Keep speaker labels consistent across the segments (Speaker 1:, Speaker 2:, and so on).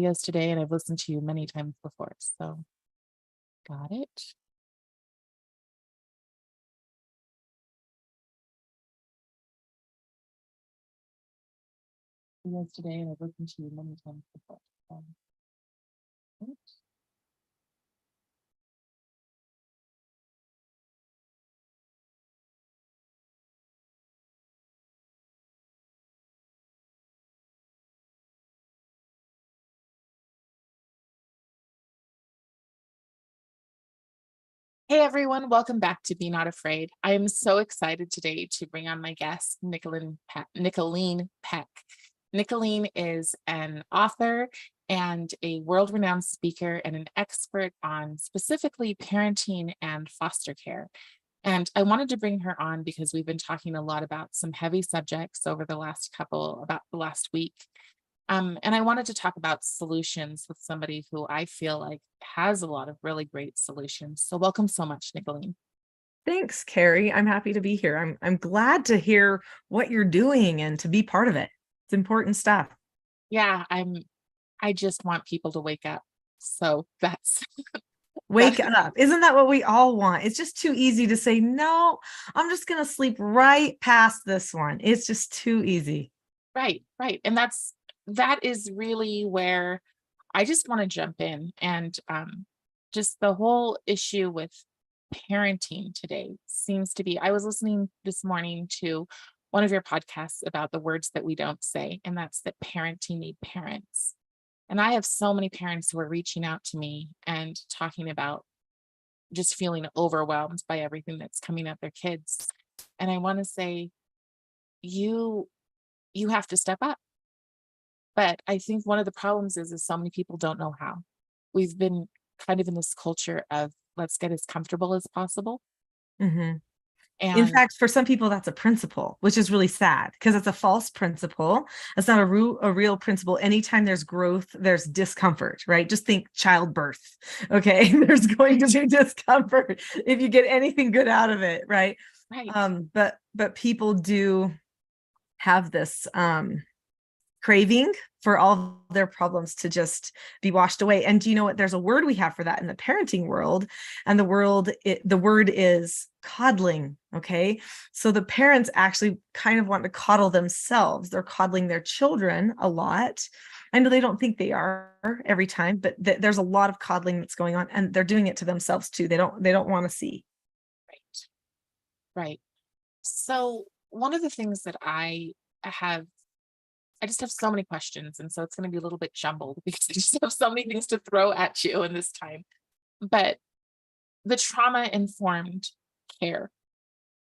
Speaker 1: videos today and I've listened to you many times before. So got it. Videos today and I've listened to you many times before. So, got it. Hey everyone, welcome back to Be Not Afraid. I am so excited today to bring on my guest, Nicoleen Peck. Nicoleen is an author and a world-renowned speaker and an expert on specifically parenting and foster care. And I wanted to bring her on because we've been talking a lot about some heavy subjects over about the last week. And I wanted to talk about solutions with somebody who I feel like has a lot of really great solutions. So welcome so much, Nicoleen.
Speaker 2: Thanks, Carrie. I'm happy to be here. I'm glad to hear what you're doing and to be part of it. It's important stuff.
Speaker 1: Yeah, I just want people to wake up. So that's
Speaker 2: Wake up. Isn't that what we all want? It's just too easy to say, no, I'm just going to sleep right past this one. It's just too easy.
Speaker 1: right. And that is really where I just want to jump in and just the whole issue with parenting today seems to be. I was listening this morning to one of your podcasts about the words that we don't say, and that's that parenting need parents. And I have so many parents who are reaching out to me and talking about just feeling overwhelmed by everything that's coming at their kids. And I want to say, you you have to step up. But I think one of the problems is so many people don't know how. We've been kind of in this culture of let's get as comfortable as possible.
Speaker 2: Mhm. In
Speaker 1: And
Speaker 2: fact, for some people, that's a principle, which is really sad because it's a false principle. It's not a real principle. Anytime there's growth, there's discomfort, right? Just think childbirth. Okay. There's going to be discomfort if you get anything good out of it, right?
Speaker 1: right,
Speaker 2: But people do have this craving for all their problems to just be washed away. And do you know what? There's a word we have for that in the parenting world, and the word is coddling. Okay, so the parents actually kind of want to coddle themselves. They're coddling their children a lot. I know they don't think they are every time, but there's a lot of coddling that's going on, and they're doing it to themselves too. They don't want to see.
Speaker 1: right, right. So one of the things that have I just have so many questions, and so it's going to be a little bit jumbled because I just have so many things to throw at you in this time. But the trauma informed care.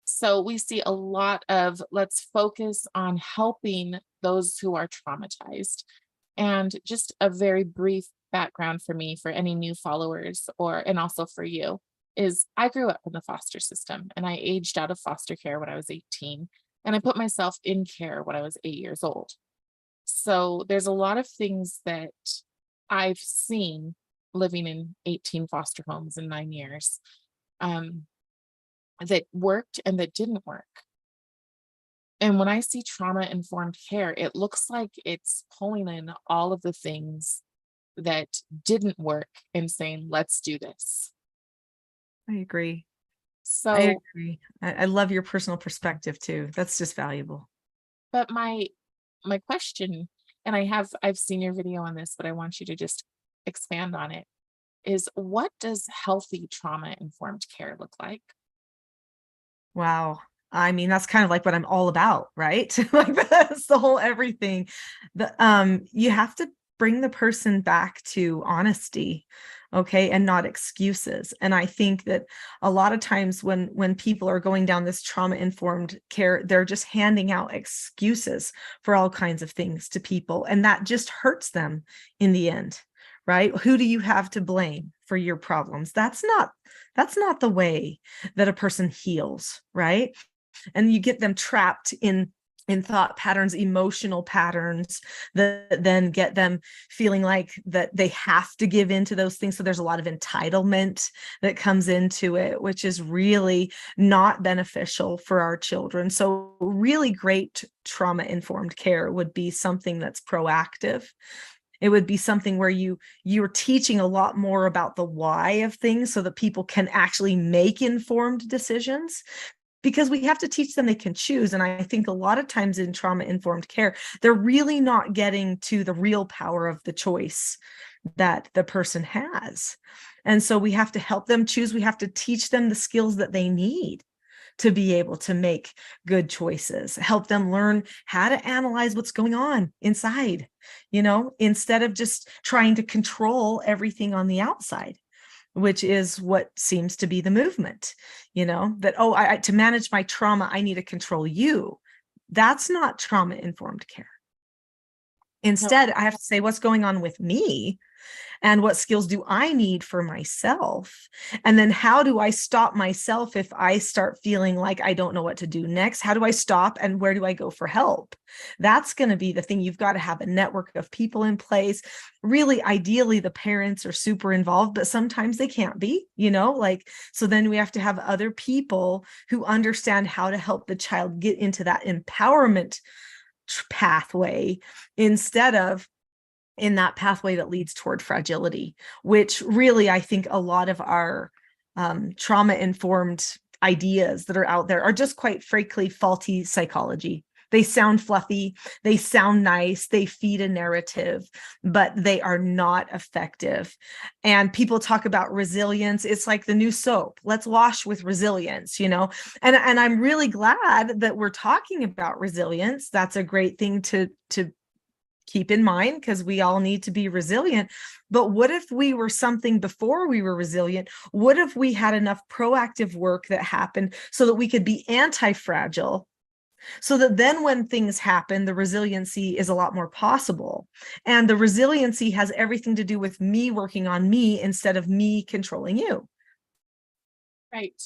Speaker 1: So we see a lot of let's focus on helping those who are traumatized. And just a very brief background for me, for any new followers, and also for you, is I grew up in the foster system and I aged out of foster care when I was 18. And I put myself in care when I was 8 years old. So there's a lot of things that I've seen living in 18 foster homes in 9 years, um, that worked and that didn't work. And when I see trauma informed care, it looks like it's pulling in all of the things that didn't work and saying, let's do this.
Speaker 2: I agree. I
Speaker 1: So,
Speaker 2: agree. I love your personal perspective too. That's just valuable.
Speaker 1: but my question, and I've seen your video on this, but I want you to just expand on it, is what does healthy trauma informed care look like?
Speaker 2: Wow. I mean, that's kind of like what I'm all about, right? Like that's the whole everything. You have to bring the person back to honesty, okay, and not excuses. And I think that a lot of times when people are going down this trauma-informed care, they're just handing out excuses for all kinds of things to people, and that just hurts them in the end, right? Who do you have to blame for your problems? That's not the way that a person heals, right? And you get them trapped in thought patterns, emotional patterns that then get them feeling like that they have to give into those things. So there's a lot of entitlement that comes into it, which is really not beneficial for our children. So really great trauma informed care would be something that's proactive It would be something where you're teaching a lot more about the why of things so that people can actually make informed decisions, because we have to teach them they can choose. And I think a lot of times in trauma-informed care, they're really not getting to the real power of the choice that the person has. And so we have to help them choose. We have to teach them the skills that they need to be able to make good choices, help them learn how to analyze what's going on inside, instead of just trying to control everything on the outside, which is what seems to be the movement, that, to manage my trauma, I need to control you. That's not trauma-informed care.
Speaker 1: No,
Speaker 2: Instead, I have to say, what's going on with me? And what skills do I need for myself? And then how do I stop myself if I start feeling like I don't know what to do next? How do I stop, and where do I go for help? That's going to be the thing. You've got to have a network of people in place. Really, ideally, the parents are super involved, but sometimes they can't be, so then we have to have other people who understand how to help the child get into that empowerment pathway instead of in that pathway that leads toward fragility, which really, I think a lot of our trauma-informed ideas that are out there are just quite frankly faulty psychology. They sound fluffy, they sound nice, they feed a narrative, but they are not effective. And people talk about resilience. It's like the new soap. Let's wash with resilience, And I'm really glad that we're talking about resilience. That's a great thing to keep in mind, because we all need to be resilient. But what if we were something before we were resilient? What if we had enough proactive work that happened so that we could be anti-fragile, so that then when things happen, the resiliency is a lot more possible? And the resiliency has everything to do with me working on me instead of me controlling you.
Speaker 1: right.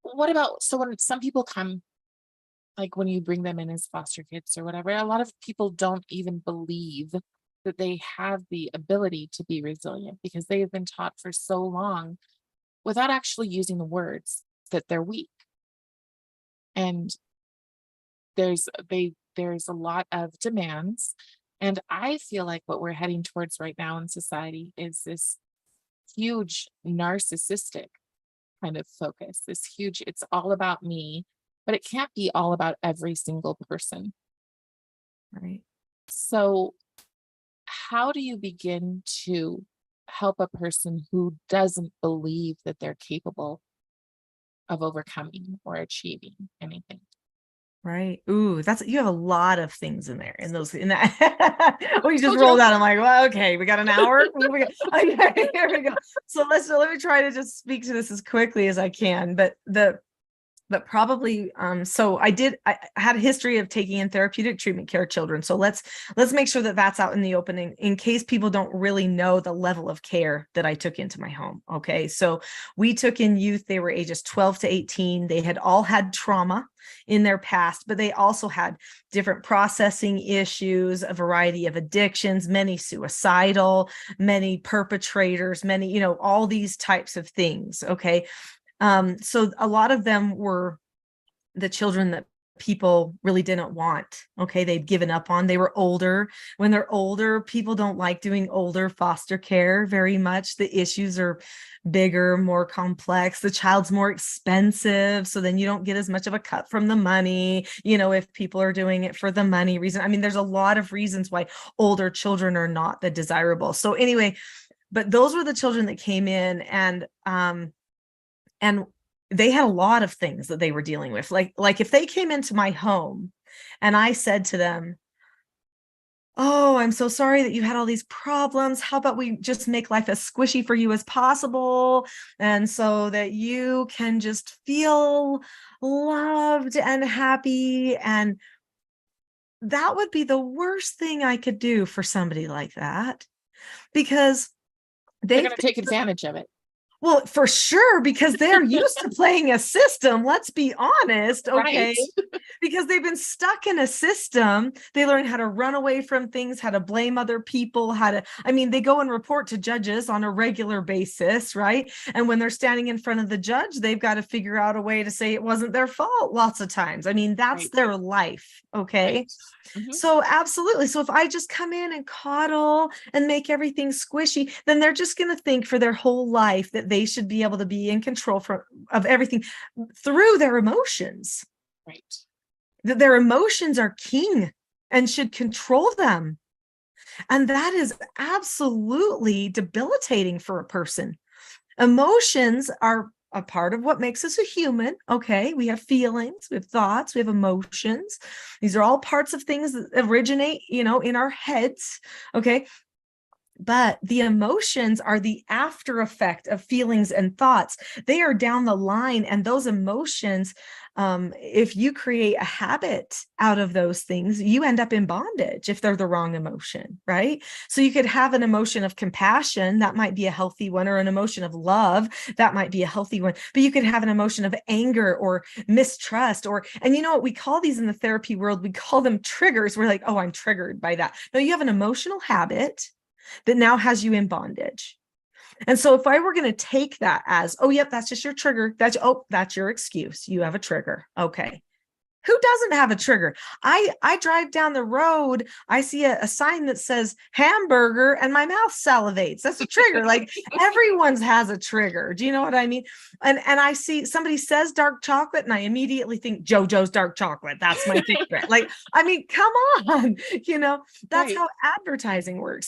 Speaker 1: What about, so when some people come, like when you bring them in as foster kids or whatever, a lot of people don't even believe that they have the ability to be resilient because they have been taught for so long without actually using the words that they're weak. And there's a lot of demands. And I feel like what we're heading towards right now in society is this huge narcissistic kind of focus, this huge, it's all about me, but it can't be all about every single person.
Speaker 2: Right.
Speaker 1: So, how do you begin to help a person who doesn't believe that they're capable of overcoming or achieving anything?
Speaker 2: Right. Ooh, you have a lot of things in there in that. Well, you just
Speaker 1: Told you.
Speaker 2: rolled out. I'm like, well, okay, we got an hour. Okay, here we go. So let me try to just speak to this as quickly as I can. But probably so I had a history of taking in therapeutic treatment care children. So let's make sure that that's out in the opening in case people don't really know the level of care that I took into my home. Okay, so we took in youth. They were ages 12 to 18. They had all had trauma in their past, but they also had different processing issues, a variety of addictions, many suicidal, many perpetrators, many, all these types of things. Okay. So a lot of them were the children that people really didn't want. Okay. They'd given up on. They were older. When they're older, people don't like doing older foster care very much. The issues are bigger, more complex. The child's more expensive. So then you don't get as much of a cut from the money, if people are doing it for the money reason. I mean, there's a lot of reasons why older children are not the desirable. So anyway, but those were the children that came in, and they had a lot of things that they were dealing with. Like if they came into my home and I said to them, "Oh, I'm so sorry that you had all these problems. How about we just make life as squishy for you as possible, and so that you can just feel loved and happy." And that would be the worst thing I could do for somebody like that, because
Speaker 1: They're
Speaker 2: they've
Speaker 1: going to take advantage of it.
Speaker 2: Well, for sure, because they're used to playing a system. Let's be honest, okay?
Speaker 1: Right.
Speaker 2: Because they've been stuck in a system. They learn how to run away from things, how to blame other people, they go and report to judges on a regular basis, right? And when they're standing in front of the judge, they've got to figure out a way to say it wasn't their fault lots of times. I mean, that's
Speaker 1: Right.
Speaker 2: their life, okay?
Speaker 1: Right. Mhm.
Speaker 2: So absolutely. So if I just come in and coddle and make everything squishy, then they're just going to think for their whole life that they should be able to be in control of everything through their emotions,
Speaker 1: Right.
Speaker 2: that their emotions are king and should control them. And that is absolutely debilitating for a person. Emotions are a part of what makes us a human. Okay. We have feelings, we have thoughts, we have emotions. These are all parts of things that originate, in our heads. Okay. But the emotions are the after effect of feelings and thoughts. They are down the line, and those emotions, if you create a habit out of those things, you end up in bondage if they're the wrong emotion, right? So you could have an emotion of compassion, that might be a healthy one, or an emotion of love, that might be a healthy one. But you could have an emotion of anger or mistrust, and you know what we call these in the therapy world? We call them triggers. We're like, oh, I'm triggered by that. No, you have an emotional habit that now has you in bondage. And so if I were going to take that as, oh, yep, that's just your trigger. That's your excuse. You have a trigger. Okay. Who doesn't have a trigger? I drive down the road, I see a sign that says hamburger and my mouth salivates. That's a trigger. Like everyone's has a trigger. Do you know what I mean? And I see somebody says dark chocolate and I immediately think JoJo's dark chocolate. That's my favorite. Like, I mean, come on, that's
Speaker 1: Right.
Speaker 2: how advertising works.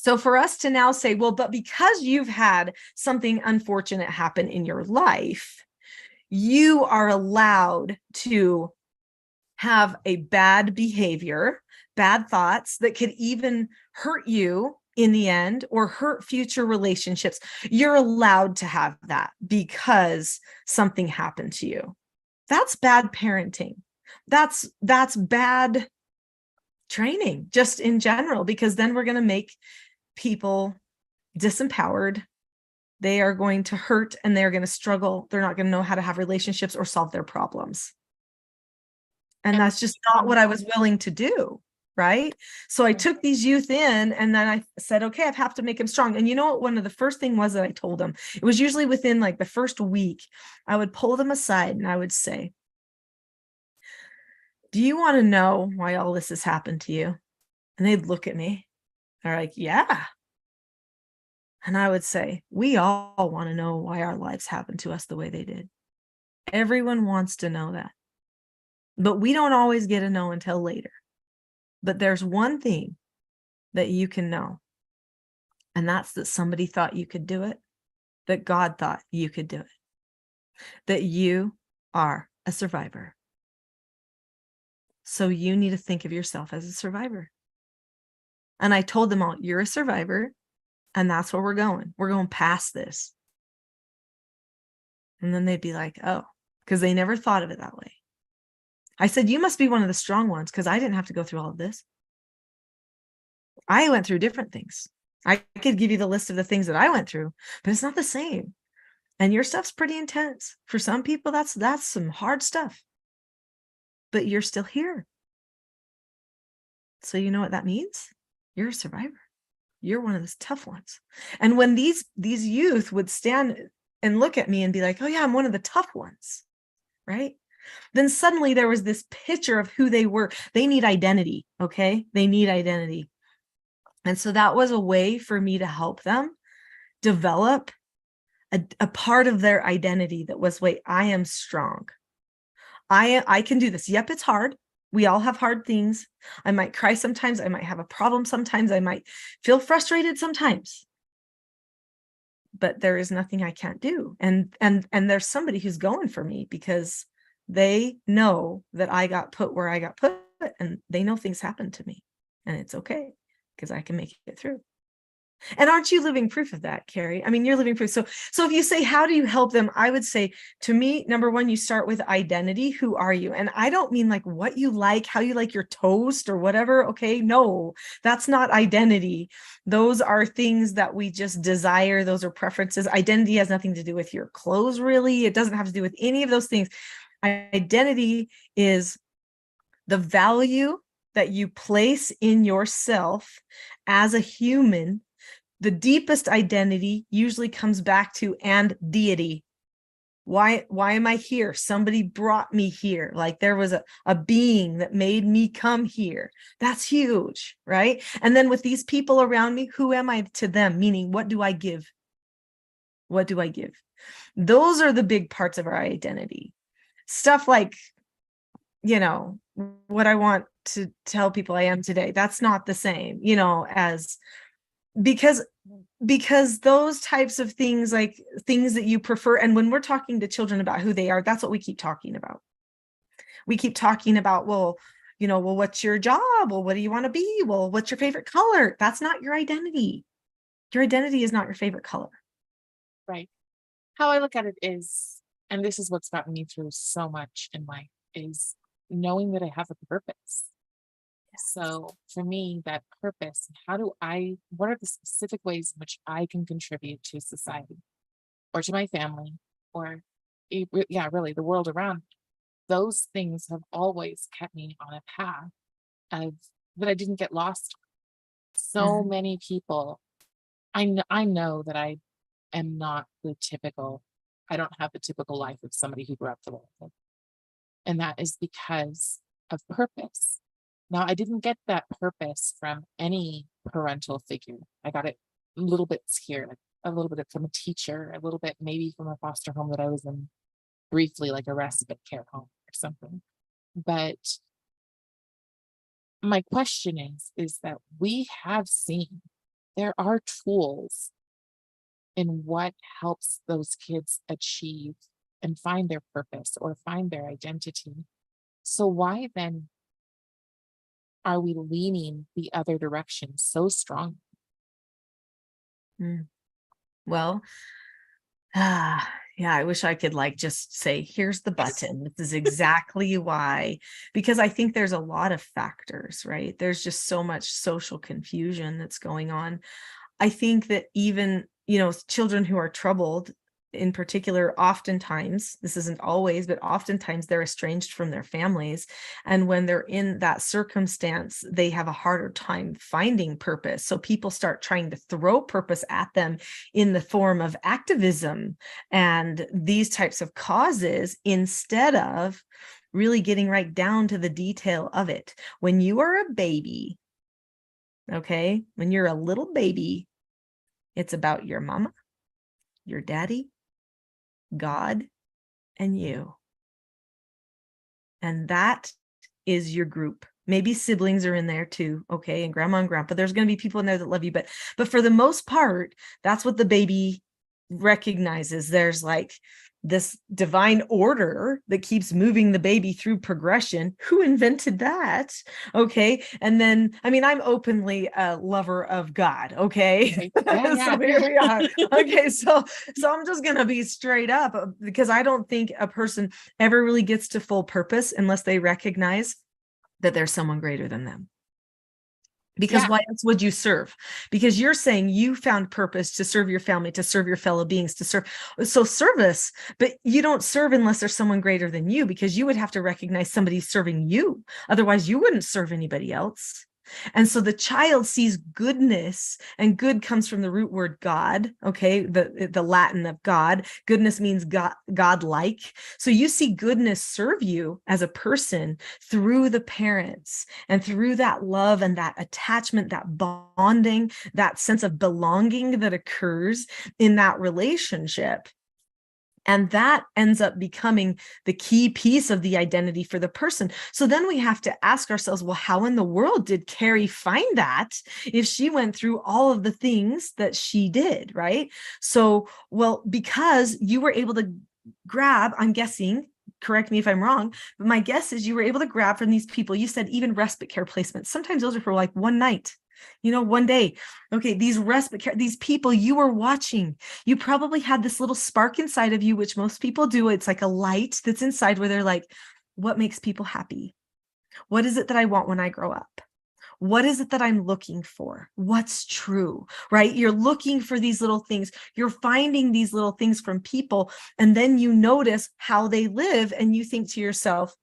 Speaker 2: So for us to now say, well, but because you've had something unfortunate happen in your life, you are allowed to have a bad behavior, bad thoughts that could even hurt you in the end or hurt future relationships. You're allowed to have that because something happened to you. That's bad parenting. That's bad training just in general, because then we're going to make people disempowered. They are going to hurt and they're going to struggle. They're not going to know how to have relationships or solve their problems. And
Speaker 1: And
Speaker 2: that's just not what I was willing to do. Right. So I took these youth in and then I said, okay, I have to make them strong. And you know what? One of the first thing was that I told them, it was usually within like the first week, I would pull them aside and I would say, do you want to know why all this has happened to you? And they'd look at me. They're like, yeah. And I would say, we all want to know why our lives happened to us the way they did. Everyone wants to know that. But we don't always get to know until later. But there's one thing that you can know. And that's that somebody thought you could do it. That God thought you could do it. That you are a survivor. So you need to think of yourself as a survivor. And I told them all, you're a survivor. And that's where we're going. We're going past this. And then they'd be like, oh, because they never thought of it that way. I said, you must be one of the strong ones because I didn't have to go through all of this. I went through different things. I could give you the list of the things that I went through, but it's not the same. And your stuff's pretty intense. For some people, that's some hard stuff. But you're still here. So you know what that means? You're a survivor. You're one of those tough ones. And when these youth would stand and look at me and be like, oh yeah, I'm one of the tough ones, right? Then suddenly there was this picture of who they were. They need identity, okay? They need identity. And so that was a way for me to help them develop a part of their identity that was, wait, I am strong. I can do this. Yep, it's hard. We all have hard things. I might cry sometimes. I might have a problem sometimes. I might feel frustrated sometimes. But there is nothing I can't do. And there's somebody who's going for me because they know that I got put where I got put, and they know things happened to me, and it's okay because I can make it through. And aren't you living proof of that, Carrie? I mean, you're living proof. So if you say, how do you help them? I would say, to me, number one, you start with identity. Who are you? And I don't mean like what you like, how you like your toast or whatever. Okay. No, that's not identity. Those are things that we just desire. Those are preferences. Identity has nothing to do with your clothes, really. It doesn't have to do with any of those things. Identity is the value that you place in yourself as a human. The deepest identity usually comes back to and deity. Why am I here? Somebody brought me here. Like there was a being that made me come here. That's huge, right? And then with these people around me, who am I to them? Meaning, what do I give? What do I give? Those are the big parts of our identity. Stuff like, what I want to tell people I am today. That's not the same, as because those types of things, like things that you prefer. And when we're talking to children about who they are, that's what we keep talking about. We keep talking about, well, what's your job? Well, what do you want to be? Well, what's your favorite color? That's not your identity. Your identity is not your favorite color.
Speaker 1: Right. How I look at it is, and this is what's gotten me through so much in life, is knowing that I have a purpose. So for me, that purpose, what are the specific ways in which I can contribute to society or to my family or, really the world around me? Those things have always kept me on a path of that I didn't get lost. So many people, I know that I am not I don't have the typical life of somebody who grew up the world. And that is because of purpose. Now, I didn't get that purpose from any parental figure. I got it little bits here, like a little bit from a teacher, a little bit maybe from a foster home that I was in briefly, like a respite care home or something. But my question is that we have seen there are tools in what helps those kids achieve and find their purpose or find their identity. So why then are we leaning the other direction so strong?
Speaker 2: Well, yeah, I wish I could like just say, here's the button. This is exactly why, because I think there's a lot of factors, right? There's just so much social confusion that's going on. I think that even, children who are troubled in particular, oftentimes, this isn't always, but oftentimes they're estranged from their families. And when they're in that circumstance, they have a harder time finding purpose. So people start trying to throw purpose at them in the form of activism and these types of causes instead of really getting right down to the detail of it. When you are a baby, okay, when you're a little baby, it's about your mama, your daddy, God, and you. And that is your group. Maybe siblings are in there too, okay, and grandma and grandpa. There's going to be people in there that love you, but for the most part, that's what the baby recognizes. There's like this divine order that keeps moving the baby through progression. Who invented that? Okay. And then, I mean, I'm openly a lover of God. Okay.
Speaker 1: Yeah.
Speaker 2: So here we are. Okay. So I'm just going to be straight up because I don't think a person ever really gets to full purpose unless they recognize that there's someone greater than them. Because why else would you serve? Because you're saying you found purpose to serve your family, to serve your fellow beings, to serve. So service, but you don't serve unless there's someone greater than you, because you would have to recognize somebody serving you. Otherwise, you wouldn't serve anybody else. And so the child sees goodness, and good comes from the root word God. Okay. The Latin of God. Goodness means God-like. So you see goodness serve you as a person through the parents and through that love and that attachment, that bonding, that sense of belonging that occurs in that relationship. And that ends up becoming the key piece of the identity for the person. So then we have to ask ourselves, well, how in the world did Carrie find that if she went through all of the things that she did, right? So, well, because you were able to grab, I'm guessing, correct me if I'm wrong, but my guess is you were able to grab from these people. You said even respite care placements. Sometimes those are for like one night. One day, okay, these these people you were watching, you probably had this little spark inside of you, which most people do. It's like a light that's inside where they're like, what makes people happy? What is it that I want when I grow up? What is it that I'm looking for? What's true, right? You're looking for these little things. You're finding these little things from people. And then you notice how they live and you think to yourself,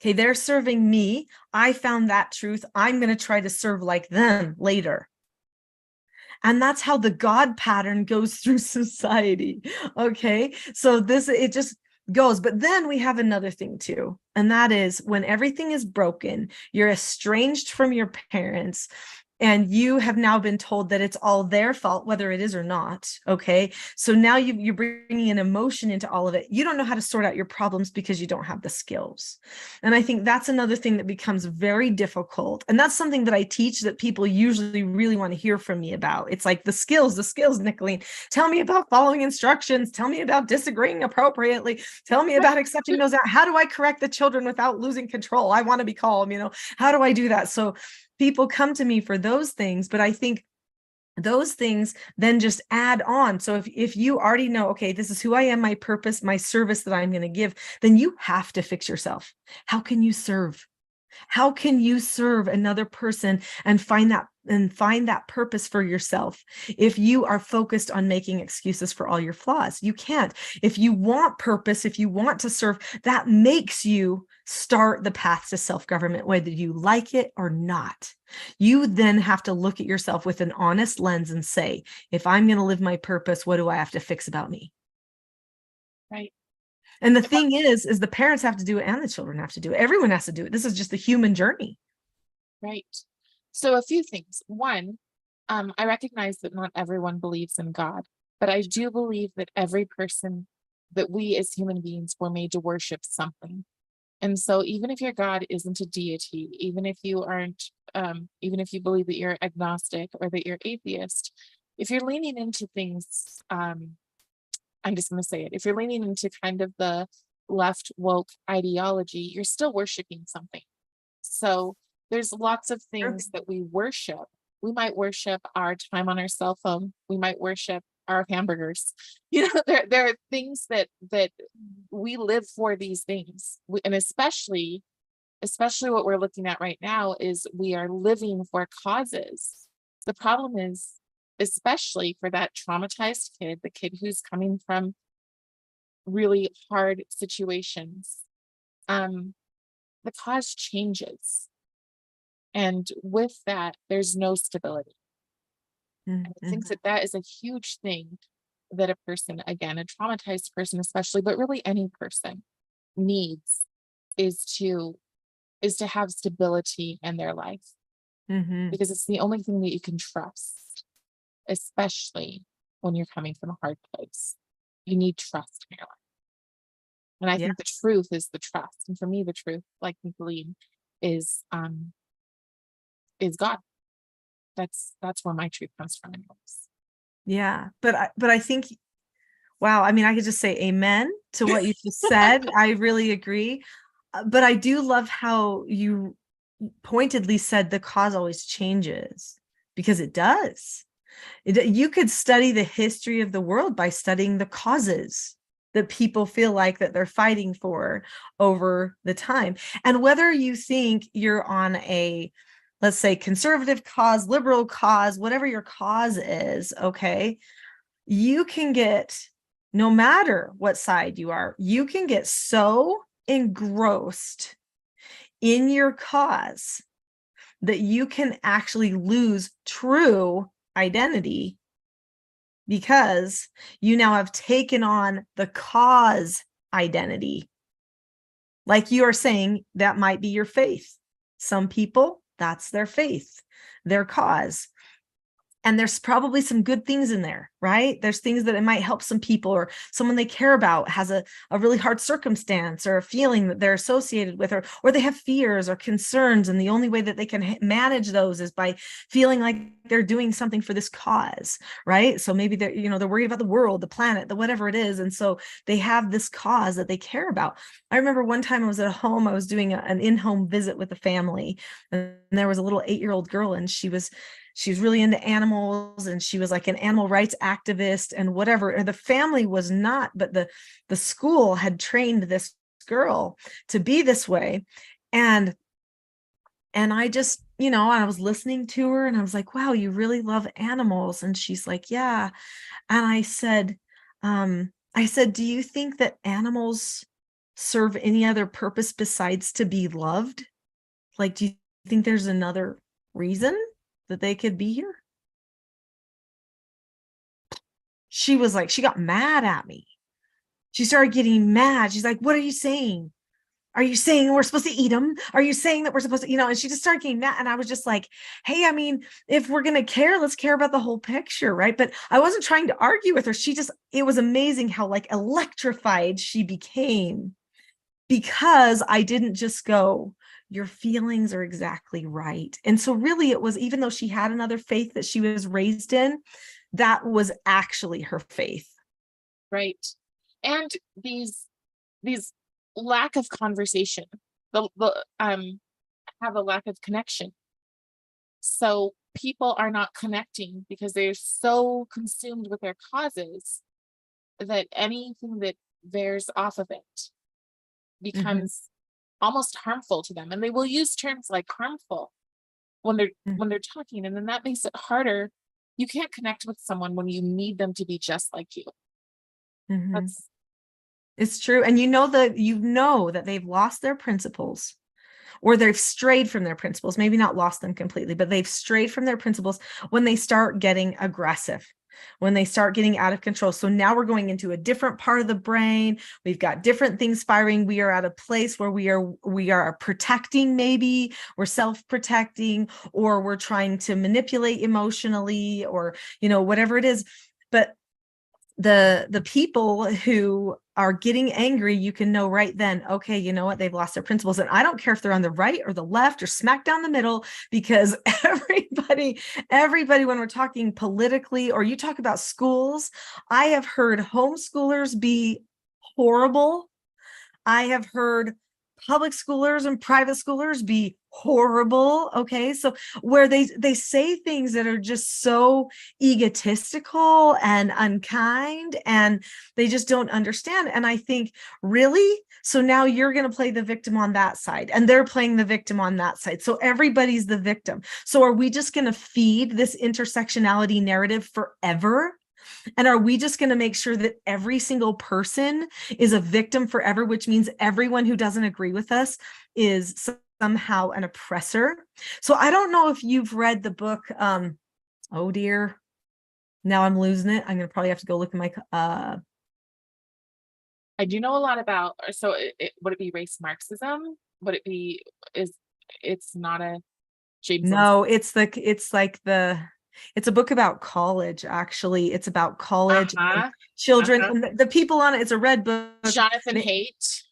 Speaker 2: okay, they're serving me. I found that truth. I'm going to try to serve like them later. And that's how the God pattern goes through society. Okay. So it just goes. But then we have another thing too. And that is when everything is broken, you're estranged from your parents, and you have now been told that it's all their fault, whether it is or not. Okay. So now you're bringing an emotion into all of it. You don't know how to sort out your problems because you don't have the skills. And I think that's another thing that becomes very difficult. And that's something that I teach that people usually really want to hear from me about. It's like the skills, Nicholeen. Tell me about following instructions. Tell me about disagreeing appropriately. Tell me about accepting those out. How do I correct the children without losing control? I want to be calm, how do I do that? So people come to me for those things, but I think those things then just add on. So if you already know, okay, this is who I am, my purpose, my service that I'm going to give, then you have to fix yourself. How can you serve? How can you serve another person and find that purpose for yourself if you are focused on making excuses for all your flaws? You can't. If you want purpose, if you want to serve, that makes you start the path to self-government, whether you like it or not. You then have to look at yourself with an honest lens and say, if I'm going to live my purpose, what do I have to fix about me?
Speaker 1: Right.
Speaker 2: And the thing is the parents have to do it and the children have to do it. Everyone has to do it. This is just the human journey.
Speaker 1: Right. So a few things. One, I recognize that not everyone believes in God, but I do believe that every person, that we as human beings were made to worship something. And so even if your God isn't a deity, even if you aren't, even if you believe that you're agnostic or that you're atheist, if you're leaning into things, I'm just going to say it, if you're leaning into kind of the left woke ideology, you're still worshiping something. So there's lots of things that we worship. We might worship our time on our cell phone. We might worship our hamburgers. There are things that we live for, these things. And especially what we're looking at right now is we are living for causes. The problem is, especially for that traumatized kid, the kid who's coming from really hard situations, the cause changes. And with that, there's no stability. And I think that that is a huge thing that a person, again, a traumatized person especially, but really any person needs, is to have stability in their life, because it's the only thing that you can trust, especially when you're coming from a hard place. You need trust in your life. And I think the truth is the trust. And for me, the truth, like Nicoleen, is God. That's where my truth comes from anyways.
Speaker 2: Yeah. But I think, wow. I mean, I could just say amen to what you just said. I really agree. But I do love how you pointedly said the cause always changes, because it does. You could study the history of the world by studying the causes that people feel like that they're fighting for over the time. And whether you think you're on a, let's say, conservative cause, liberal cause, whatever your cause is, okay, you can get, no matter what side you are, you can get so engrossed in your cause that you can actually lose true identity, because you now have taken on the cause identity. Like you are saying, that might be your faith. Some people, that's their faith, their cause. And there's probably some good things in there, right? There's things that it might help some people, or someone they care about has a really hard circumstance or a feeling that they're associated with, or they have fears or concerns. And the only way that they can manage those is by feeling like they're doing something for this cause, right? So maybe they're, they're worried about the world, the planet, the whatever it is. And so they have this cause that they care about. I remember one time I was at home, I was doing an in-home visit with a family, and there was a little 8-year-old girl, and she was really into animals, and she was like an animal rights activist and whatever. The family was not, but the school had trained this girl to be this way. And I just, I was listening to her, and I was like, wow, you really love animals. And she's like, yeah. And I said, do you think that animals serve any other purpose besides to be loved? Like, do you think there's another reason that they could be here? She was like, she got mad at me. She started getting mad. She's like, what are you saying? Are you saying we're supposed to eat them? Are you saying that we're supposed to, and she just started getting mad. And I was just like, hey, I mean, if we're going to care, let's care about the whole picture, right? But I wasn't trying to argue with her. It was amazing how like electrified she became, because I didn't just go, your feelings are exactly right. And so really it was, even though she had another faith that she was raised in, that was actually her faith.
Speaker 1: Right. And these lack of conversation, the have a lack of connection. So people are not connecting because they're so consumed with their causes that anything that veers off of it becomes almost harmful to them. And they will use terms like harmful when they're talking, and then that makes it harder. You can't connect with someone when you need them to be just like you. That's
Speaker 2: It's true. And you know that they've lost their principles, or they've strayed from their principles, maybe not lost them completely, but they've strayed from their principles when they start getting aggressive, when they start getting out of control. So now we're going into a different part of the brain. We've got different things firing. We are at a place where we are protecting, maybe we're self-protecting, or we're trying to manipulate emotionally, or, whatever it is. But the people who are getting angry, you can know right then, okay, you know what, they've lost their principles. And I don't care if they're on the right or the left or smack down the middle, because everybody, when we're talking politically, or you talk about schools, I have heard homeschoolers be horrible. I have heard public schoolers and private schoolers be horrible. Okay. So where they say things that are just so egotistical and unkind, and they just don't understand. And I think, really? So now you're going to play the victim on that side, and they're playing the victim on that side. So everybody's the victim. So are we just going to feed this intersectionality narrative forever? And are we just going to make sure that every single person is a victim forever, which means everyone who doesn't agree with us is somehow an oppressor? So I don't know if you've read the book. Oh dear. Now I'm losing it. I'm going to probably have to go look at my,
Speaker 1: I do know a lot about. So would it be race Marxism? Would it be, it's not a James?
Speaker 2: No, it's a book about college. Actually, it's about college and children, and the people on it. It's a red book.
Speaker 1: Jonathan Haidt.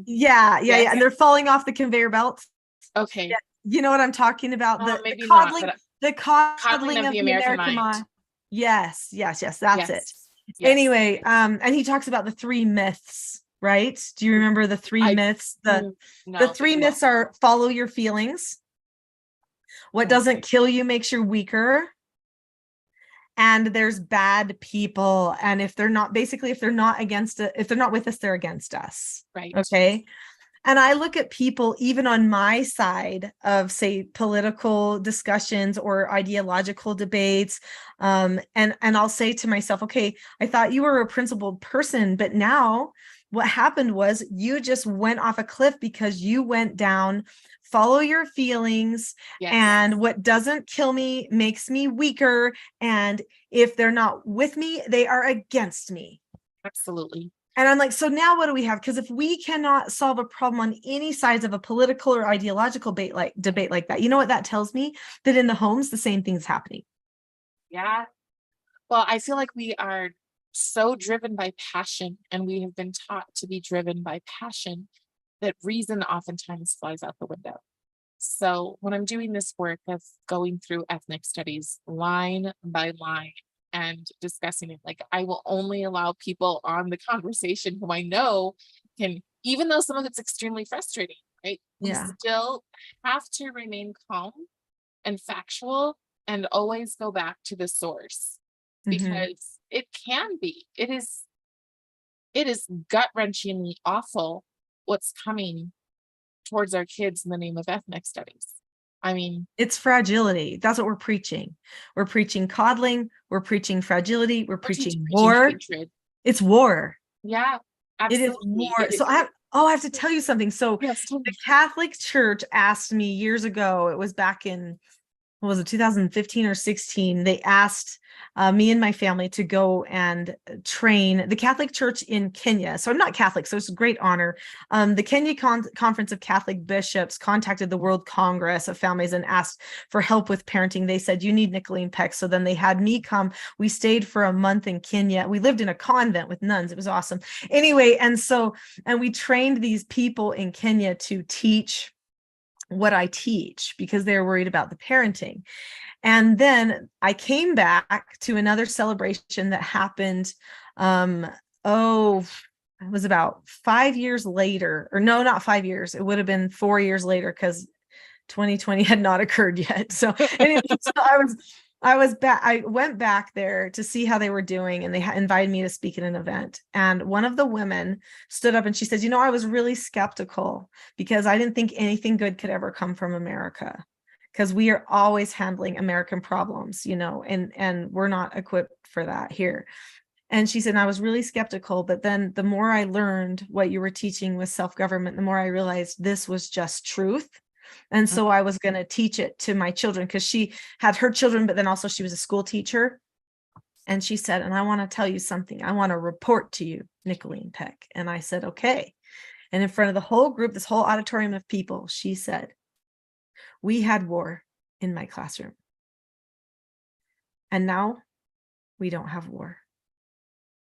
Speaker 2: Yeah. And they're falling off the conveyor belts.
Speaker 1: Okay.
Speaker 2: Yeah. You know what I'm talking about?
Speaker 1: Maybe
Speaker 2: the coddling,
Speaker 1: not,
Speaker 2: the coddling of the American mind. Yes. That's it. Yes. Anyway, and he talks about the 3 myths, right? Do you remember the 3 myths? The 3 myths are: follow your feelings. What doesn't kill you makes you weaker. And there's bad people. And if they're not against it, if they're not with us, they're against us.
Speaker 1: Right.
Speaker 2: Okay. And I look at people, even on my side of, say, political discussions or ideological debates. And I'll say to myself, okay, I thought you were a principled person, but now what happened was you just went off a cliff because you went down, follow your feelings. Yes. And what doesn't kill me makes me weaker. And if they're not with me, they are against me.
Speaker 1: Absolutely.
Speaker 2: And I'm like, so now what do we have? Because if we cannot solve a problem on any sides of a political or ideological debate like that, you know what that tells me? That in the homes, the same thing's happening.
Speaker 1: Yeah. Well, I feel like we are so driven by passion, and we have been taught to be driven by passion that reason oftentimes flies out the window. So when I'm doing this work of going through ethnic studies line by line and discussing it, like I will only allow people on the conversation who I know can, even though some of it's extremely frustrating, right? We
Speaker 2: Yeah.
Speaker 1: still have to remain calm and factual and always go back to the source,
Speaker 2: Hmm.
Speaker 1: because it is gut-wrenchingly awful what's coming towards our kids in the name of ethnic studies. I mean,
Speaker 2: It's fragility. That's what we're preaching. We're preaching coddling. We're preaching fragility. We're
Speaker 1: we're
Speaker 2: preaching
Speaker 1: preaching
Speaker 2: war.
Speaker 1: hatred.
Speaker 2: It's war.
Speaker 1: Yeah,
Speaker 2: It is
Speaker 1: absolutely.
Speaker 2: war. So I have to tell you something. So
Speaker 1: Yes, tell
Speaker 2: the
Speaker 1: me.
Speaker 2: Catholic Church asked me years ago, it was back in, what was it, 2015 or 16, they asked me and my family to go and train the Catholic Church in Kenya. So I'm not Catholic, so it's a great honor. The Kenya Conference of Catholic Bishops contacted the World Congress of Families and asked for help with parenting. They said, you need Nicholeen Peck. So then they had me come. We stayed for a month in Kenya. We lived in a convent with nuns. It was awesome. Anyway, and we trained these people in Kenya to teach what I teach because they were worried about the parenting. And then I came back to another celebration that happened. Oh, it was about 5 years later, or no, not 5 years. It would have been 4 years later because 2020 had not occurred yet. So anyway, so I was back. I went back there to see how they were doing, and they invited me to speak at an event. And one of the women stood up and she said, I was really skeptical because I didn't think anything good could ever come from America, because we are always handling American problems, and we're not equipped for that here. And she said, I was really skeptical, but then the more I learned what you were teaching with self-government, the more I realized this was just truth. And so I was going to teach it to my children, because she had her children, but then also she was a school teacher. And she said, and I want to tell you something. I want to report to you, Nicoleen Peck. And I said, okay. And in front of the whole group, this whole auditorium of people, she said, we had war in my classroom. And now we don't have war.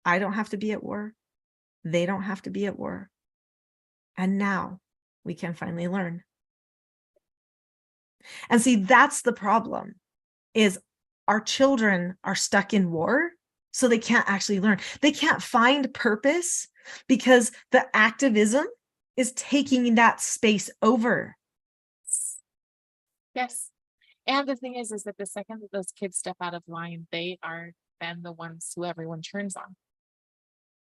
Speaker 2: I don't have to be at war. They don't have to be at war. And now we can finally learn. And see, that's the problem, is our children are stuck in war, so they can't actually learn. They can't find purpose because the activism is taking that space over.
Speaker 1: Yes. And the thing is that the second that those kids step out of line, they are then the ones who everyone turns on.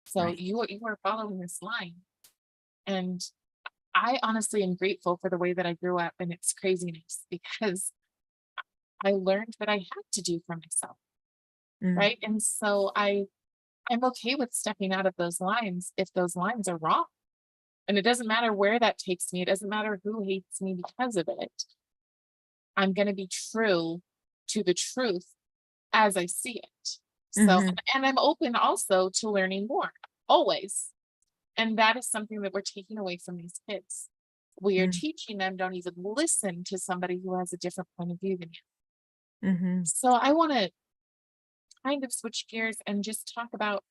Speaker 1: So
Speaker 2: Right.
Speaker 1: you are following this line. And I honestly am grateful for the way that I grew up and its craziness, because I learned that I had to do for myself.
Speaker 2: Mm,
Speaker 1: Right. And so I'm okay with stepping out of those lines if those lines are wrong. And it doesn't matter where that takes me. It doesn't matter who hates me because of it. I'm going to be true to the truth as I see it. So,
Speaker 2: mhm,
Speaker 1: and I'm open also to learning more, always. And that is something that we're taking away from these kids. We are
Speaker 2: mm,
Speaker 1: teaching them, don't even listen to somebody who has a different point of view than you.
Speaker 2: mhm.
Speaker 1: So I want to kind of switch gears and just talk about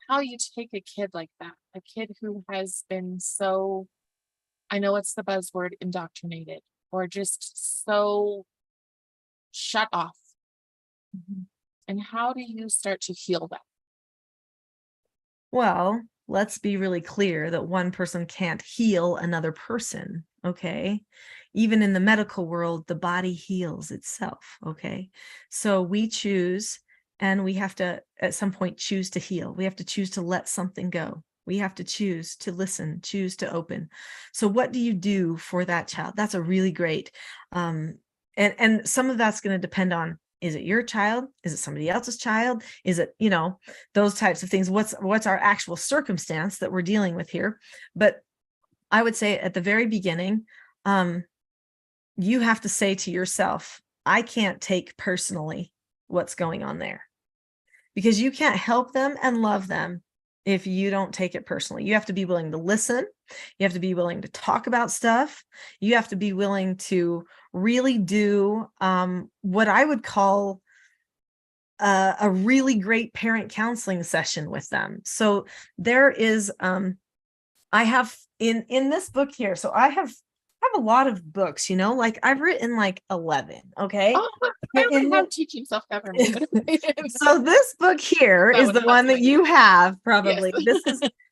Speaker 1: how you take a kid like that, a kid who has been so, I know it's the buzzword, indoctrinated, or just so shut off.
Speaker 2: Mhm.
Speaker 1: And how do you start to heal that?
Speaker 2: Well, let's be really clear that one person can't heal another person, okay? Even in the medical world, the body heals itself, okay? So we choose, and we have to, at some point, choose to heal. We have to choose to let something go. We have to choose to listen, choose to open. So what do you do for that child? That's a really great, and some of that's going to depend on, is it your child? Is it somebody else's child? Is it, those types of things? What's our actual circumstance that we're dealing with here? But I would say at the very beginning, um, you have to say to yourself, I can't take personally what's going on there, because you can't help them and love them if you don't take it personally. You have to be willing to listen. You have to be willing to talk about stuff. You have to be willing to really do what I would call a really great parent counseling session with them. So there is, I have in this book here. So I have a lot of books, like I've written like 11. Okay.
Speaker 1: Oh, I already have teaching self-government.
Speaker 2: So this book here
Speaker 1: That
Speaker 2: is
Speaker 1: one
Speaker 2: the one that
Speaker 1: fascinates
Speaker 2: you
Speaker 1: me.
Speaker 2: have
Speaker 1: Yes.
Speaker 2: probably.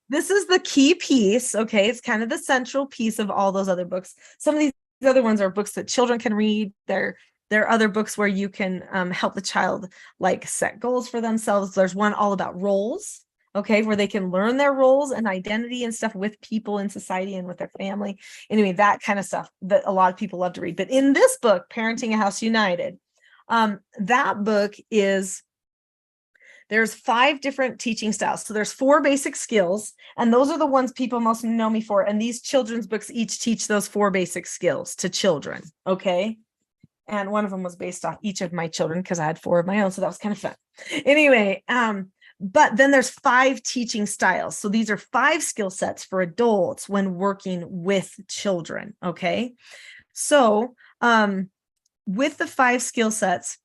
Speaker 2: This is the key piece. Okay. It's kind of the central piece of all those other books. Some of these other ones are books that children can read. There are other books where you can help the child like set goals for themselves. There's one all about roles, okay, where they can learn their roles and identity and stuff with people in society and with their family. Anyway, that kind of stuff that a lot of people love to read. But in this book, Parenting a House United, that book there's 5 different teaching styles. So there's 4 basic skills, and those are the ones people most know me for. And these children's books each teach those 4 basic skills to children. Okay. And one of them was based off each of my children because I had 4 of my own. So that was kind of fun. Anyway, but then there's 5 teaching styles. So these are 5 skill sets for adults when working with children. Okay. So with the 5 skill sets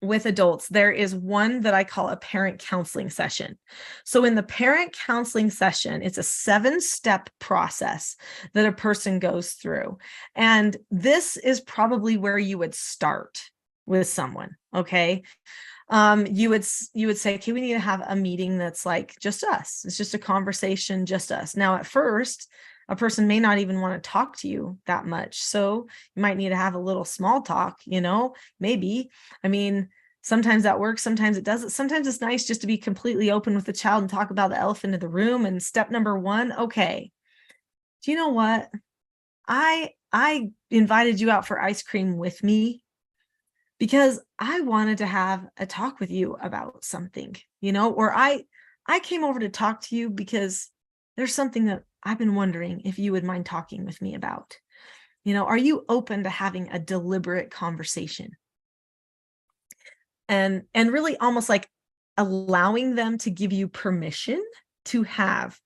Speaker 2: with adults, there is one that I call a parent counseling session. So in the parent counseling session, it's a 7-step process that a person goes through. And this is probably where you would start with someone. Okay. You would say, okay, we need to have a meeting that's like just us. It's just a conversation, just us. Now, at first, a person may not even want to talk to you that much. So you might need to have a little small talk, maybe. I mean, sometimes that works. Sometimes it doesn't. Sometimes it's nice just to be completely open with the child and talk about the elephant in the room. And step number 1, okay, do you know what? I invited you out for ice cream with me because I wanted to have a talk with you about something, or I came over to talk to you because there's something that I've been wondering if you would mind talking with me about. Are you open to having a deliberate conversation? And really almost like allowing them to give you permission to have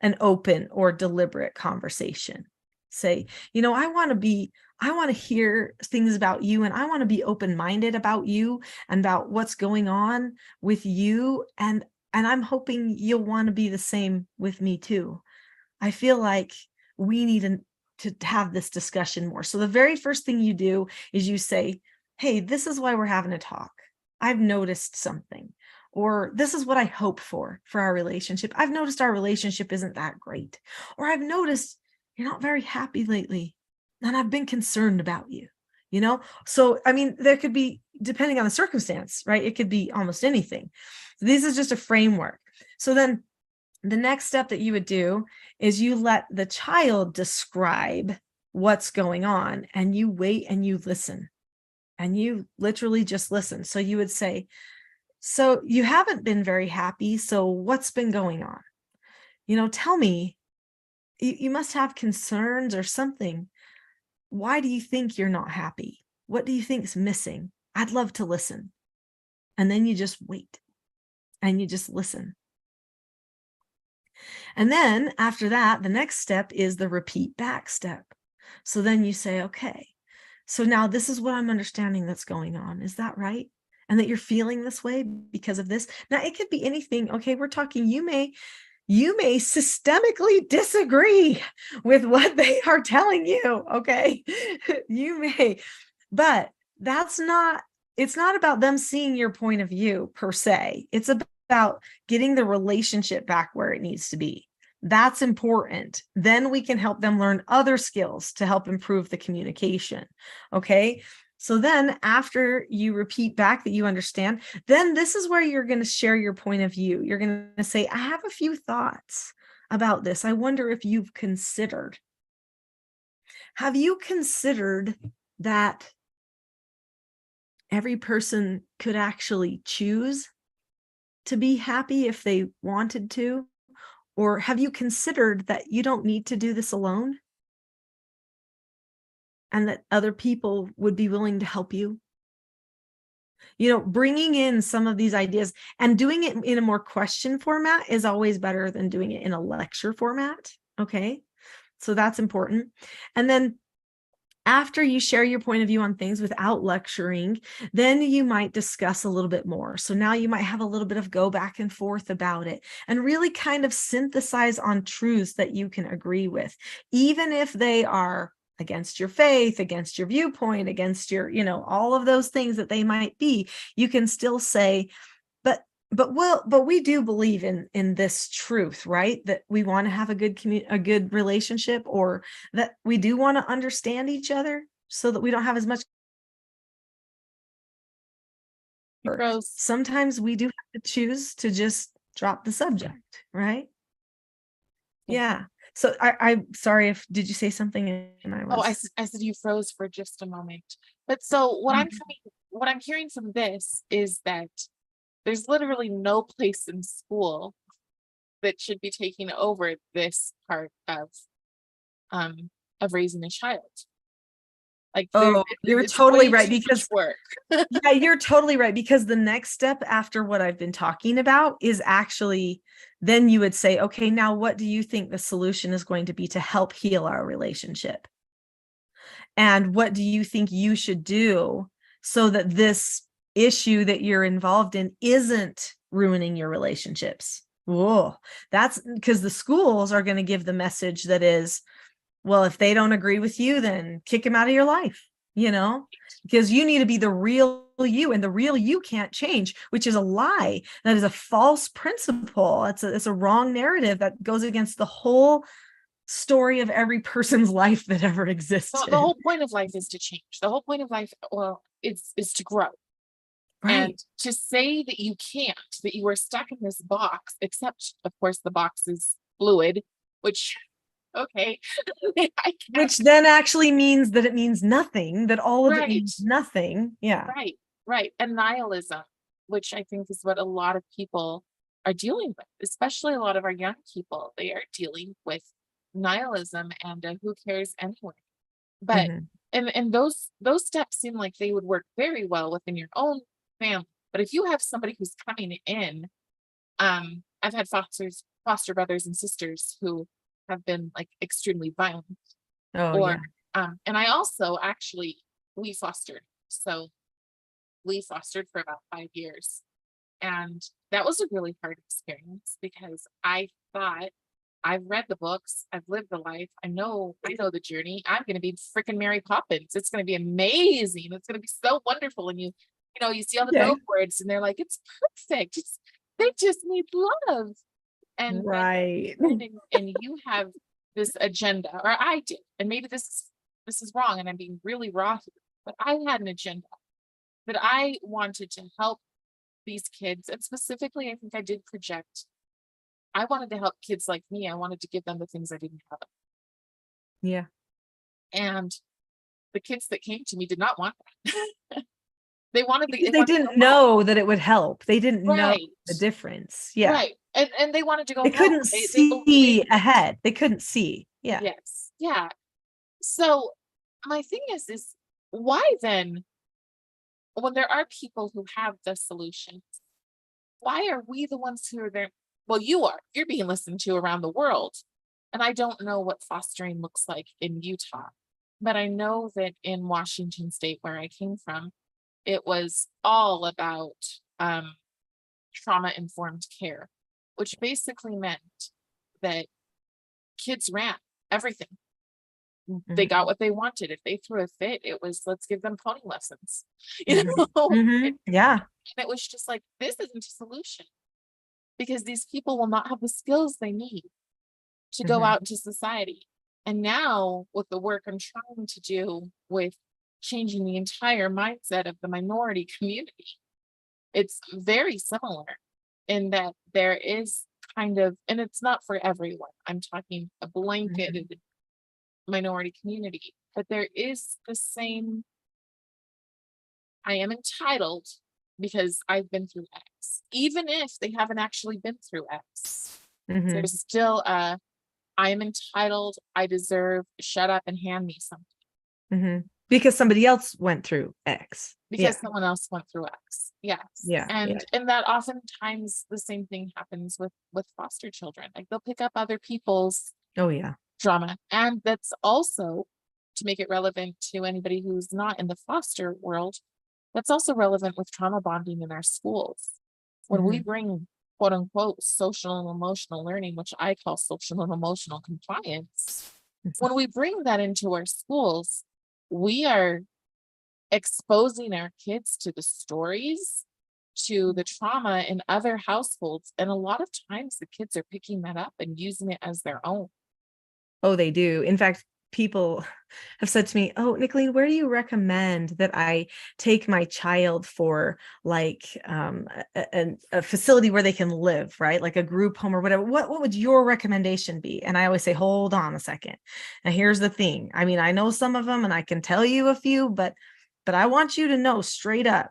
Speaker 2: an open or deliberate conversation. Say, I want to hear things about you, and I want to be open-minded about you and about what's going on with you. And I'm hoping you'll want to be the same with me too. I feel like we need to have this discussion more. So the very first thing you do is you say, hey, this is why we're having a talk. I've noticed something, or this is what I hope for our relationship. I've noticed our relationship isn't that great, or I've noticed you're not very happy lately, and I've been concerned about you, So, I mean, there could be, depending on the circumstance, right? It could be almost anything. So this is just a framework. So then the next step that you would do is you let the child describe what's going on, and you wait and you listen, and you literally just listen. So you would say, so you haven't been very happy. So what's been going on? Tell me, you must have concerns or something. Why do you think you're not happy? What do you think's missing? I'd love to listen. And then you just wait and you just listen. And then after that, the next step is the repeat back step. So then you say, okay, so now this is what I'm understanding that's going on. Is that right? And that you're feeling this way because of this. Now it could be anything. Okay, we're talking, you may systemically disagree with what they are telling you. Okay. You may, but it's not about them seeing your point of view per se. It's about getting the relationship back where it needs to be. That's important. Then we can help them learn other skills to help improve the communication. Okay. So then after you repeat back that you understand, then this is where you're going to share your point of view. You're going to say, I have a few thoughts about this. I wonder if you've considered. Have you considered that every person could actually choose to be happy if they wanted to? Or have you considered that you don't need to do this alone? And that other people would be willing to help you? Bringing in some of these ideas and doing it in a more question format is always better than doing it in a lecture format. Okay. So that's important. And then after you share your point of view on things without lecturing, then you might discuss a little bit more. So now you might have a little bit of go back and forth about it and really kind of synthesize on truths that you can agree with, even if they are against your faith, against your viewpoint, against your, all of those things that they might be. You can still say, but we do believe in this truth, right? That we want to have a good relationship, or that we do want to understand each other so that we don't have as much.
Speaker 1: Gross.
Speaker 2: Sometimes we do have to choose to just drop the subject, right? Yeah. So I'm sorry, if did you say something and I was.
Speaker 1: I said you froze for just a moment. But so what I'm hearing from this is that there's literally no place in school that should be taking over this part of raising a child. Like
Speaker 2: You're
Speaker 1: it's
Speaker 2: totally
Speaker 1: way
Speaker 2: right,
Speaker 1: too much
Speaker 2: because
Speaker 1: work.
Speaker 2: yeah, you're totally right, because the next step after what I've been talking about is actually, then you would say, okay, now what do you think the solution is going to be to help heal our relationship? And what do you think you should do so that this issue that you're involved in isn't ruining your relationships? Whoa, that's because the schools are going to give the message that is, well, if they don't agree with you, then kick them out of your life, because you need to be the real you, and the real you can't change, which is a lie. That is a false principle. It's a wrong narrative that goes against the whole story of every person's life that ever existed.
Speaker 1: The whole point of life is to change. The whole point of life, well, is to grow.
Speaker 2: Right.
Speaker 1: And to say that you can't, that you are stuck in this box, except of course the box is fluid, which okay.
Speaker 2: Which then actually means that it means nothing, that all of it means
Speaker 1: Right.
Speaker 2: nothing. Yeah.
Speaker 1: Right. Annihilism, which I think is what a lot of people are dealing with, especially a lot of our young people. They are dealing with nihilism and who cares anyway. But
Speaker 2: Mhm.
Speaker 1: and those steps seem like they would work very well within your own family. But if you have somebody who's coming in, I've had foster brothers and sisters who have been like extremely violent,
Speaker 2: Oh,
Speaker 1: or
Speaker 2: yeah.
Speaker 1: and I also actually we fostered. So we fostered for about 5 years. And that was a really hard experience because I thought I've read the books, I've lived the life, I know the journey. I'm gonna be freaking Mary Poppins. It's gonna be amazing. It's gonna be so wonderful. And you see all the
Speaker 2: Yeah.
Speaker 1: billboards and they're like, it's perfect. They just need love. And then
Speaker 2: Right.
Speaker 1: and you have this agenda, or I did, and maybe this is wrong, and I'm being really raw here, but I had an agenda that I wanted to help these kids, and specifically, I think I did project. I wanted to help kids like me. I wanted to give them the things I didn't have.
Speaker 2: Yeah.
Speaker 1: And the kids that came to me did not want that. They
Speaker 2: Because they
Speaker 1: wanted to
Speaker 2: didn't
Speaker 1: go home.
Speaker 2: know that it would help. They didn't know
Speaker 1: Right.
Speaker 2: the difference. Yeah.
Speaker 1: Right. And they wanted to go
Speaker 2: They
Speaker 1: home.
Speaker 2: couldn't
Speaker 1: They believed.
Speaker 2: see ahead. They couldn't see. Yeah.
Speaker 1: Yes. Yeah. So my thing is why then, when there are people who have the solutions, why are we the ones who are there? Well, you're being listened to around the world. And I don't know what fostering looks like in Utah, but I know that in Washington state, where I came from, it was all about trauma informed care, which basically meant that kids ran everything. They got what they wanted. If they threw a fit, it was, let's give them pony lessons.
Speaker 2: Yeah.
Speaker 1: And it was just like, this isn't a solution, because these people will not have the skills they need to go out into society. And now, with the work I'm trying to do with changing the entire mindset of the minority community, it's very similar in that there is kind of, and it's not for everyone, I'm talking a blanketed minority community, but there is the same, I am entitled because I've been through X, even if they haven't actually been through X. There's still a, I am entitled, I deserve, shut up and hand me something.
Speaker 2: Because somebody else went through X.
Speaker 1: Because someone else went through X. Yes.
Speaker 2: Yeah.
Speaker 1: And that oftentimes the same thing happens with foster children. Like they'll pick up other people's
Speaker 2: Oh, yeah.
Speaker 1: trauma. And that's also, to make it relevant to anybody who's not in the foster world, that's also relevant with trauma bonding in our schools. When we
Speaker 2: Mhm.
Speaker 1: bring quote unquote social and emotional learning, which I call social and emotional compliance, when we bring that into our schools, we are exposing our kids to the stories, to the trauma in other households. And a lot of times the kids are picking that up and using it as their own.
Speaker 2: Oh, they do. In fact, people have said to me, "Oh, Nicoleen, where do you recommend that I take my child for like a facility where they can live, right? Like a group home or whatever. What would your recommendation be?" And I always say, "Hold on a second. Now, here's the thing. I mean, I know some of them and I can tell you a few, but I want you to know straight up,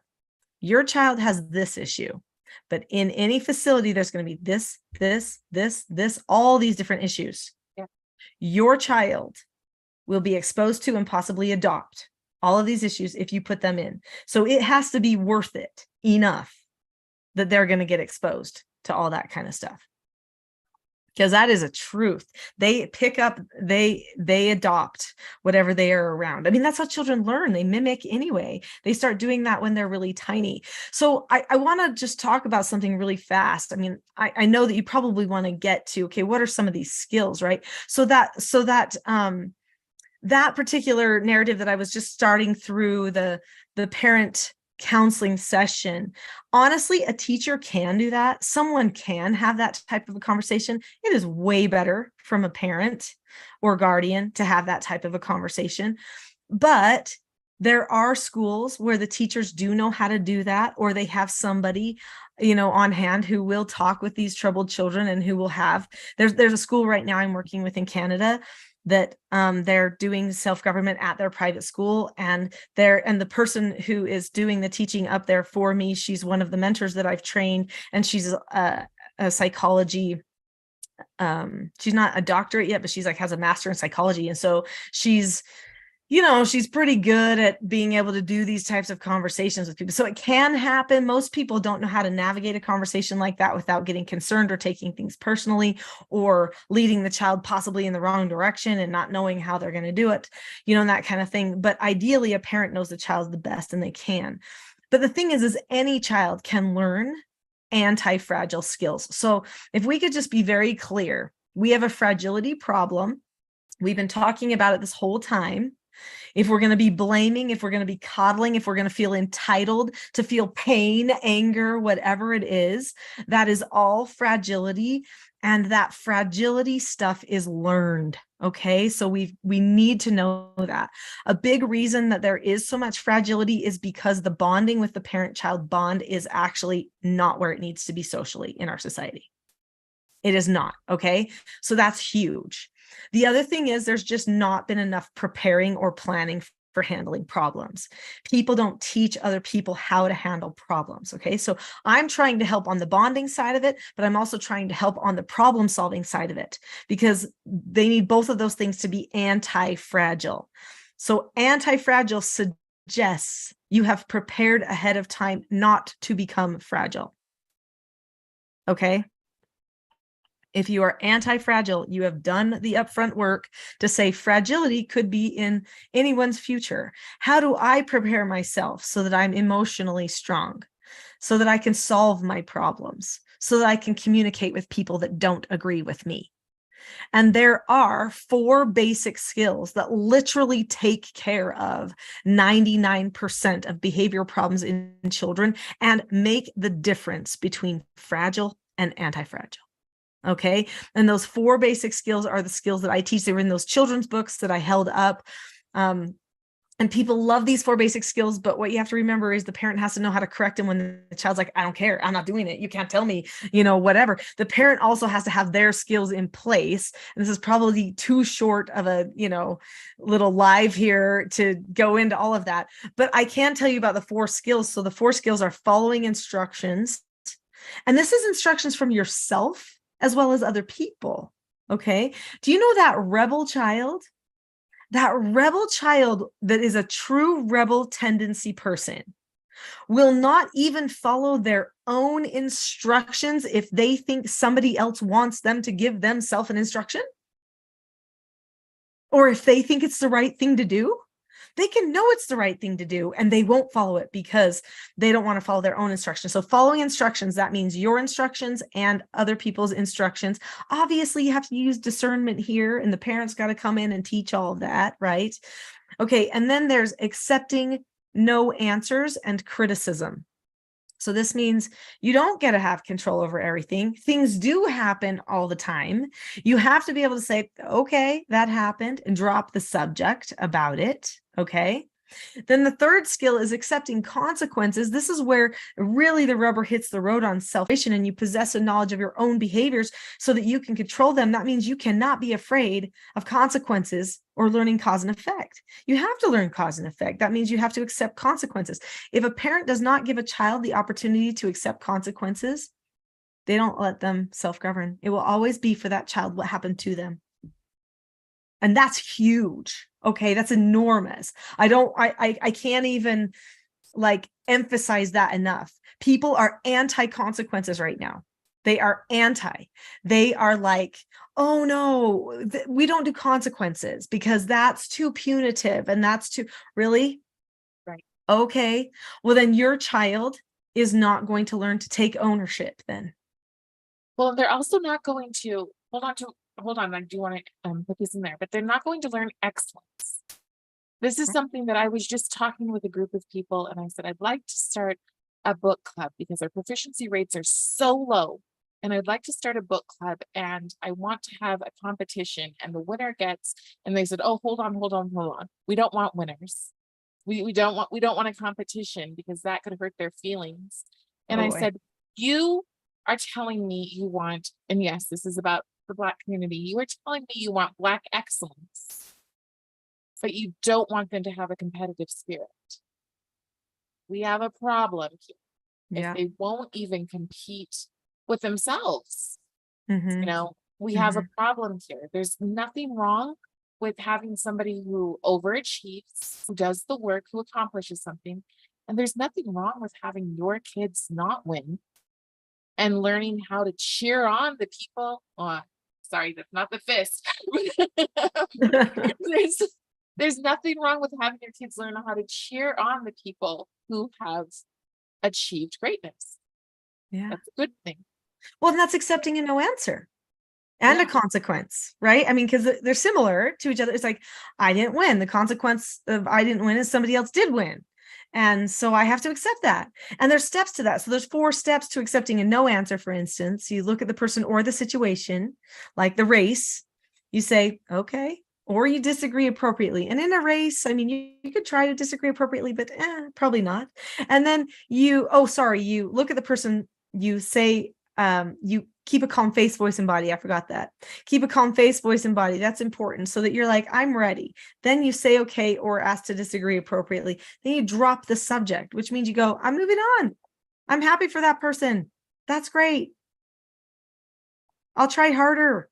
Speaker 2: your child has this issue. But in any facility, there's going to be this, all these different issues.
Speaker 1: Yeah.
Speaker 2: Your child will be exposed to and possibly adopt all of these issues if you put them in. So it has to be worth it enough that they're going to get exposed to all that kind of stuff. Because that is a truth. They pick up, they adopt whatever they are around. I mean, that's how children learn. They mimic anyway. They start doing that when they're really tiny. So I want to just talk about something really fast. I mean, I know that you probably want to get to, okay, what are some of these skills, right? That particular narrative that I was just starting through the parent counseling session, honestly, a teacher can do that. Someone can have that type of a conversation. It is way better from a parent or guardian to have that type of a conversation. But there are schools where the teachers do know how to do that, or they have somebody, on hand who will talk with these troubled children and who will have, there's a school right now I'm working with in Canada that they're doing self-government at their private school, and the person who is doing the teaching up there for me, she's one of the mentors that I've trained, and she's a psychology, she's not a doctorate yet, but she's like has a master in psychology, and so she's she's pretty good at being able to do these types of conversations with people. So it can happen. Most people don't know how to navigate a conversation like that without getting concerned or taking things personally or leading the child possibly in the wrong direction and not knowing how they're going to do it, and that kind of thing. But ideally, a parent knows the child the best and they can. But the thing is any child can learn anti-fragile skills. So if we could just be very clear, we have a fragility problem. We've been talking about it this whole time. If we're going to be blaming, if we're going to be coddling, if we're going to feel entitled to feel pain, anger, whatever it is, that is all fragility. And that fragility stuff is learned. Okay. So we need to know that. A big reason that there is so much fragility is because the bonding with the parent-child bond is actually not where it needs to be socially in our society. It is not. Okay. So that's huge. The other thing is there's just not been enough preparing or planning for handling problems. People don't teach other people how to handle problems. Okay. So I'm trying to help on the bonding side of it, but I'm also trying to help on the problem solving side of it because they need both of those things to be anti-fragile. So anti-fragile suggests you have prepared ahead of time not to become fragile. Okay. If you are anti-fragile, you have done the upfront work to say fragility could be in anyone's future. How do I prepare myself so that I'm emotionally strong, so that I can solve my problems, so that I can communicate with people that don't agree with me? And there are 4 basic skills that literally take care of 99% of behavioral problems in children and make the difference between fragile and anti-fragile. Okay. And those 4 basic skills are the skills that I teach. They were in those children's books that I held up. And people love these 4 basic skills. But what you have to remember is the parent has to know how to correct them when the child's like, I don't care. I'm not doing it. You can't tell me, whatever. The parent also has to have their skills in place. And this is probably too short of a, little live here to go into all of that. But I can tell you about the 4 skills. So the 4 skills are following instructions. And this is instructions from yourself as well as other people. Okay. Do you know that rebel child? That rebel child that is a true rebel tendency person will not even follow their own instructions if they think somebody else wants them to give themselves an instruction. or if they think it's the right thing to do, they can know it's the right thing to do and they won't follow it because they don't want to follow their own instructions. So following instructions, that means your instructions and other people's instructions. Obviously, you have to use discernment here, and the parents got to come in and teach all of that, right? Okay, and then there's accepting no answers and criticism. So this means you don't get to have control over everything. Things do happen all the time. You have to be able to say, okay, that happened, and drop the subject about it. Okay. Then the third skill is accepting consequences. This is where really the rubber hits the road on self-regulation, and you possess a knowledge of your own behaviors so that you can control them. That means you cannot be afraid of consequences or learning cause and effect. You have to learn cause and effect. That means you have to accept consequences. If a parent does not give a child the opportunity to accept consequences, they don't let them self-govern. It will always be for that child what happened to them. And that's huge. Okay, that's enormous. I can't even like emphasize that enough. People are anti-consequences right now. They are anti. They are like, oh no, we don't do consequences because that's too punitive and that's too, really?
Speaker 1: Right.
Speaker 2: Okay, well then your child is not going to learn to take ownership then.
Speaker 1: Well, they're also not going to hold on. I do want to put this in there, but they're not going to learn excellence. This is something that I was just talking with a group of people, and I said, I'd like to start a book club because our proficiency rates are so low. And I'd like to start a book club, and I want to have a competition, and the winner gets, and they said, oh, hold on. We don't want winners. We don't want a competition because that could hurt their feelings. And I said, you are telling me you want, and yes, this is about the Black community, you are telling me you want Black excellence, but you don't want them to have a competitive spirit. We have a problem here.
Speaker 2: Yeah.
Speaker 1: If they won't even compete with themselves,
Speaker 2: Mm-hmm.
Speaker 1: we have a problem here. There's nothing wrong with having somebody who overachieves, who does the work, who accomplishes something. And there's nothing wrong with having your kids not win and learning how to cheer on the people. Oh, sorry, that's not the fist. there's nothing wrong with having your kids learn how to cheer on the people who have achieved greatness.
Speaker 2: Yeah.
Speaker 1: That's a good thing.
Speaker 2: Well, that's accepting a no answer and a consequence, right? I mean, because they're similar to each other. It's like, I didn't win. The consequence of I didn't win is somebody else did win. And so I have to accept that. And there's steps to that. So there's 4 steps to accepting a no answer. For instance, you look at the person or the situation, like the race, you say, okay, or you disagree appropriately. And in a race, I mean, you could try to disagree appropriately, but probably not. And then you look at the person, you say, you keep a calm face, voice, and body. I forgot that. Keep a calm face, voice, and body. That's important so that you're like, I'm ready. Then you say, okay, or ask to disagree appropriately. Then you drop the subject, which means you go, I'm moving on. I'm happy for that person. That's great. I'll try harder,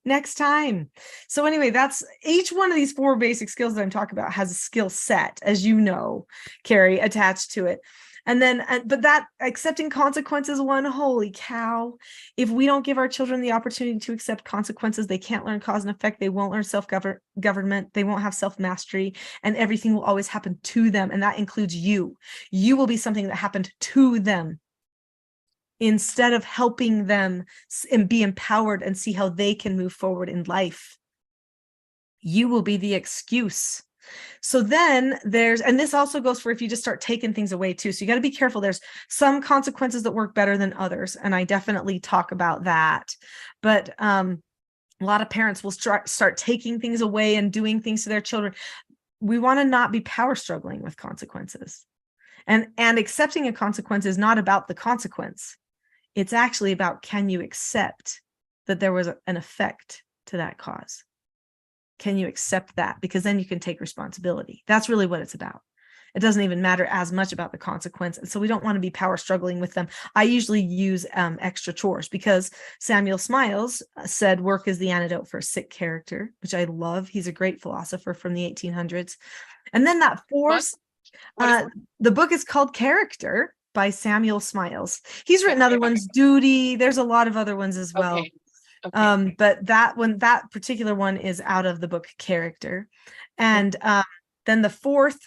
Speaker 2: next time. So anyway, that's each one of these 4 basic skills that I'm talking about has a skill set, as you know, Carrie, attached to it. And then, but that accepting consequences one, holy cow. If we don't give our children the opportunity to accept consequences, they can't learn cause and effect. They won't learn self-government. They won't have self-mastery, and everything will always happen to them. And that includes you. You will be something that happened to them instead of helping them and be empowered and see how they can move forward in life. You will be the excuse. So then and this also goes for if you just start taking things away too. So you got to be careful. There's some consequences that work better than others. And I definitely talk about that. But a lot of parents will start taking things away and doing things to their children. We want to not be power struggling with consequences. And accepting a consequence is not about the consequence. It's actually about, can you accept that there was an effect to that cause? Can you accept that? Because then you can take responsibility. That's really what it's about. It doesn't even matter as much about the consequence. And so we don't want to be power struggling with them. I usually use extra chores because Samuel Smiles said work is the antidote for a sick character, which I love. He's a great philosopher from the 1800s. And then that force, the book is called Character by Samuel Smiles. He's written other ones, Duty. There's a lot of other ones as well.
Speaker 1: Okay. Okay.
Speaker 2: But that particular one is out of the book Character. And then the fourth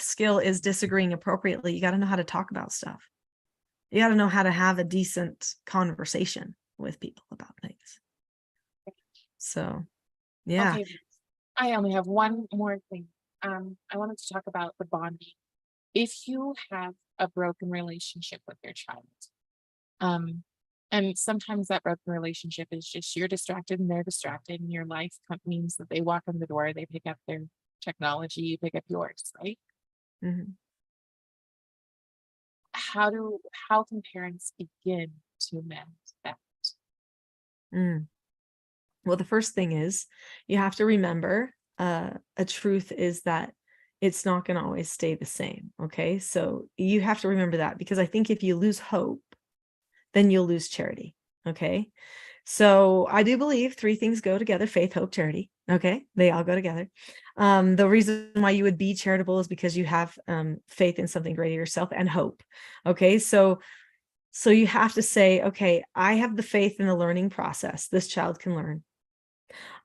Speaker 2: skill is disagreeing appropriately. You got to know how to talk about stuff. You got to know how to have a decent conversation with people about things. So, yeah.
Speaker 1: Okay. I only have one more thing. I wanted to talk about the bonding. If you have a broken relationship with your child, um, and sometimes that broken relationship is just you're distracted and they're distracted, and your life means that they walk in the door, they pick up their technology, you pick up yours, right?
Speaker 2: Mhm.
Speaker 1: How can parents begin to mend that?
Speaker 2: Mm. Well, the first thing is you have to remember a truth is that it's not going to always stay the same. Okay. So you have to remember that, because I think if you lose hope, then you'll lose charity. Okay. So I do believe three things go together: faith, hope, charity. Okay. They all go together. The reason why you would be charitable is because you have faith in something greater yourself and hope. Okay. So you have to say, okay, I have the faith in the learning process. This child can learn.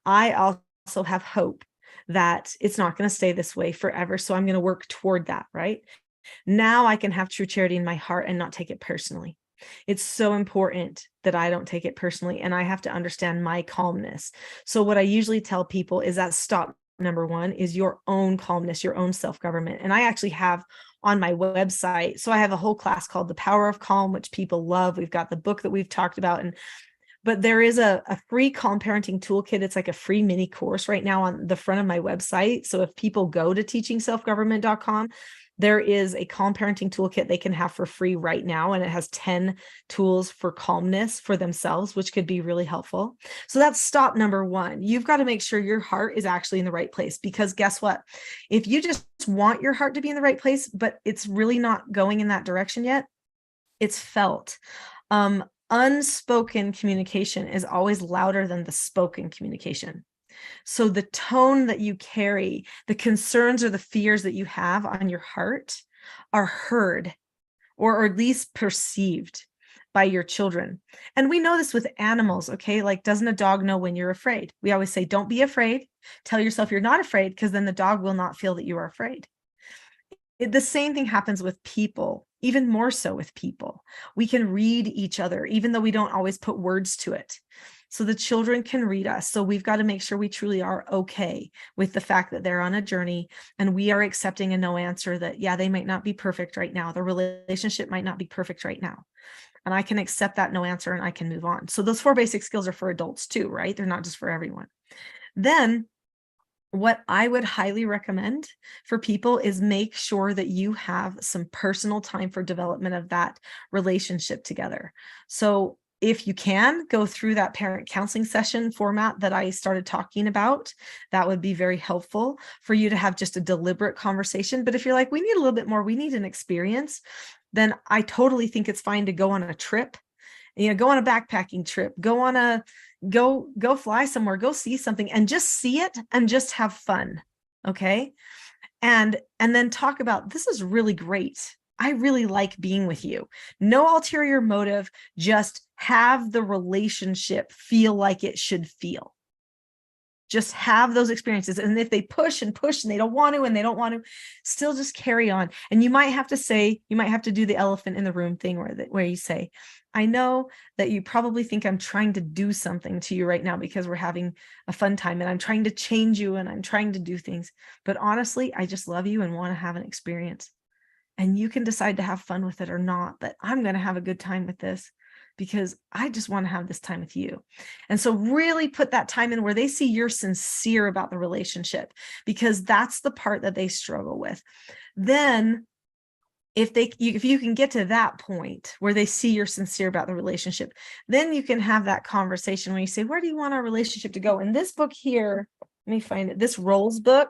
Speaker 2: I also have hope that it's not going to stay this way forever. So I'm going to work toward that, right? Now I can have true charity in my heart and not take it personally. It's so important that I don't take it personally, and I have to understand my calmness. So what I usually tell people is that stop number one is your own calmness, your own self-government. And I actually have on my website, so I have a whole class called The Power of Calm, which people love. We've got the book that we've talked about, but there is a free calm parenting toolkit. It's like a free mini course right now on the front of my website. So if people go to teachingselfgovernment.com, there is a calm parenting toolkit they can have for free right now. And it has 10 tools for calmness for themselves, which could be really helpful. So that's stop number one. You've got to make sure your heart is actually in the right place, because guess what? If you just want your heart to be in the right place, but it's really not going in that direction yet, it's felt. Unspoken communication is always louder than the spoken communication. So the tone that you carry, the concerns or the fears that you have on your heart are heard, or at least perceived by your children. And we know this with animals, okay? Like, doesn't a dog know when you're afraid? We always say, don't be afraid. Tell yourself you're not afraid, because then the dog will not feel that you are afraid. The same thing happens with people, even more so with people. We can read each other, even though we don't always put words to it. So the children can read us. So we've got to make sure we truly are okay with the fact that they're on a journey, and we are accepting a no answer, that, yeah, they might not be perfect right now. The relationship might not be perfect right now. And I can accept that no answer and I can move on. So those 4 basic skills are for adults too, right? They're not just for everyone. Then what I would highly recommend for people is make sure that you have some personal time for development of that relationship together. So if you can go through that parent counseling session format that I started talking about, that would be very helpful for you to have just a deliberate conversation. But if you're like, we need a little bit more, we need an experience, then I totally think it's fine to go on a trip, go on a backpacking trip, go fly somewhere, go see something, and just see it and just have fun. Okay. And then talk about, this is really great. I really like being with you. No ulterior motive, just have the relationship feel like it should feel. Just have those experiences. And if they push and push and they don't want to, still just carry on. And you might have to do the elephant in the room thing, where you say, I know that you probably think I'm trying to do something to you right now because we're having a fun time and I'm trying to change you and I'm trying to do things. But honestly, I just love you and want to have an experience. And you can decide to have fun with it or not, but I'm going to have a good time with this because I just want to have this time with you. And so really put that time in where they see you're sincere about the relationship, because that's the part that they struggle with. Then if you can get to that point where they see you're sincere about the relationship, then you can have that conversation where you say, where do you want our relationship to go? In this book here, let me find it, this Rolls book,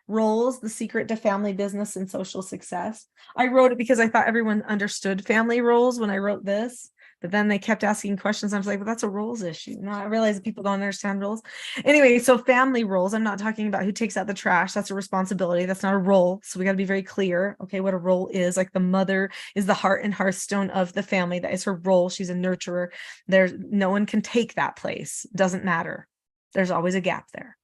Speaker 2: Roles, The Secret to Family Business and Social Success. I wrote it because I thought everyone understood family roles when I wrote this. But then they kept asking questions. I was like, well, that's a roles issue. No, I realize that people don't understand roles. Anyway, so family roles, I'm not talking about who takes out the trash. That's a responsibility. That's not a role. So we got to be very clear, okay, what a role is. Like the mother is the heart and hearthstone of the family. That is her role. She's a nurturer. There's no one can take that place. Doesn't matter. There's always a gap there.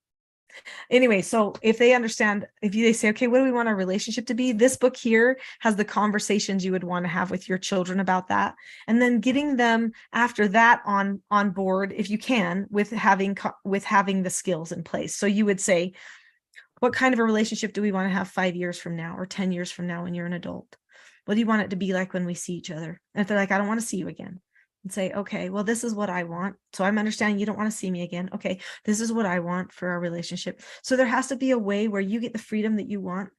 Speaker 2: Anyway, so if they understand, they say, okay, what do we want our relationship to be? This book here has the conversations you would want to have with your children about that. And then getting them after that on board, if you can, with having the skills in place. So you would say, what kind of a relationship do we want to have 5 years from now or 10 years from now when you're an adult? What do you want it to be like when we see each other? And if they're like, I don't want to see you again, and say, okay, well, this is what I want. So I'm understanding you don't want to see me again. Okay, this is what I want for our relationship. So there has to be a way where you get the freedom that you want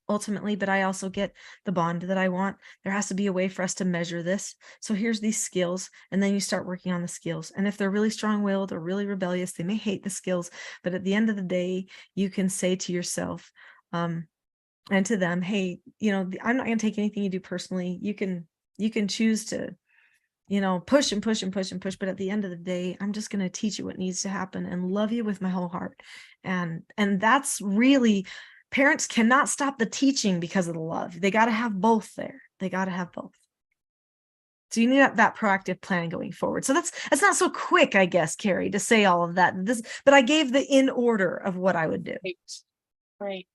Speaker 2: ultimately, but I also get the bond that I want. There has to be a way for us to measure this. So here's these skills, and then you start working on the skills. And if they're really strong-willed or really rebellious, they may hate the skills, but at the end of the day, you can say to yourself, and to them, hey, I'm not going to take anything you do personally. You can choose to push and push and push and push. But at the end of the day, I'm just going to teach you what needs to happen and love you with my whole heart. And that's really, parents cannot stop the teaching because of the love. They got to have both there. They got to have both. So you need that proactive plan going forward. So that's not so quick, I guess, Carrie, to say all of that. But I gave the in order of what I would do.
Speaker 1: Right.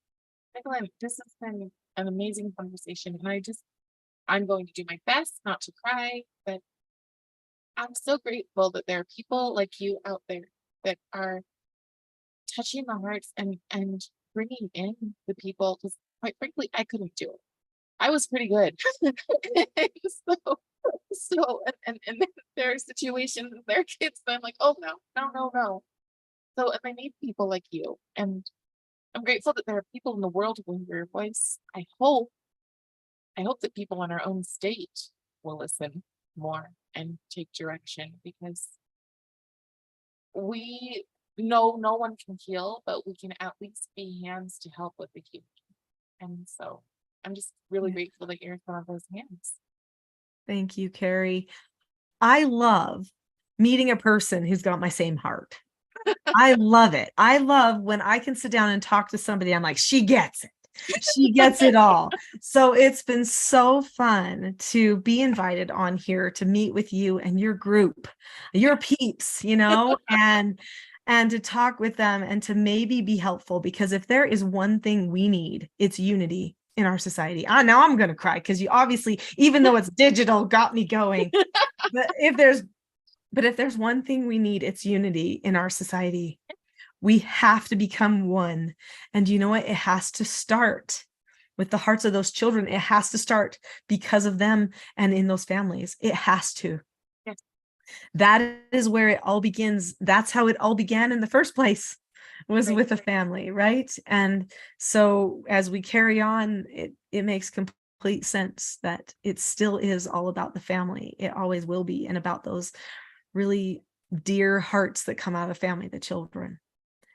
Speaker 1: Nicoleen, this has been an amazing conversation. And I'm going to do my best not to cry, but I'm so grateful that there are people like you out there that are touching the hearts and bringing in the people, because quite frankly, I couldn't do it. I was pretty good. And then there are situations with their kids that I'm like, oh no. So I need people like you, and I'm grateful that there are people in the world who will hear your voice. I hope that people in our own state will listen more and take direction, because we know no one can heal, but we can at least be hands to help with the healing. And so I'm just really grateful that you're one of those hands.
Speaker 2: Thank you, Carrie. I love meeting a person who's got my same heart. I love it. I love when I can sit down and talk to somebody. I'm like, she gets it. She gets it all. So it's been so fun to be invited on here to meet with you and your group, your peeps, and to talk with them and to maybe be helpful, because if there is one thing we need, it's unity in our society. Now I'm going to cry because you obviously, even though it's digital, got me going. But if there's one thing we need, it's unity in our society. We have to become one. And you know what? It has to start with the hearts of those children. It has to start because of them and in those families. It has to.
Speaker 1: Yes.
Speaker 2: That is where it all begins. That's how it all began in the first place, was
Speaker 1: Right.
Speaker 2: with a family, right? And so as we carry on, it makes complete sense that it still is all about the family. It always will be, and about those really dear hearts that come out of family, the children.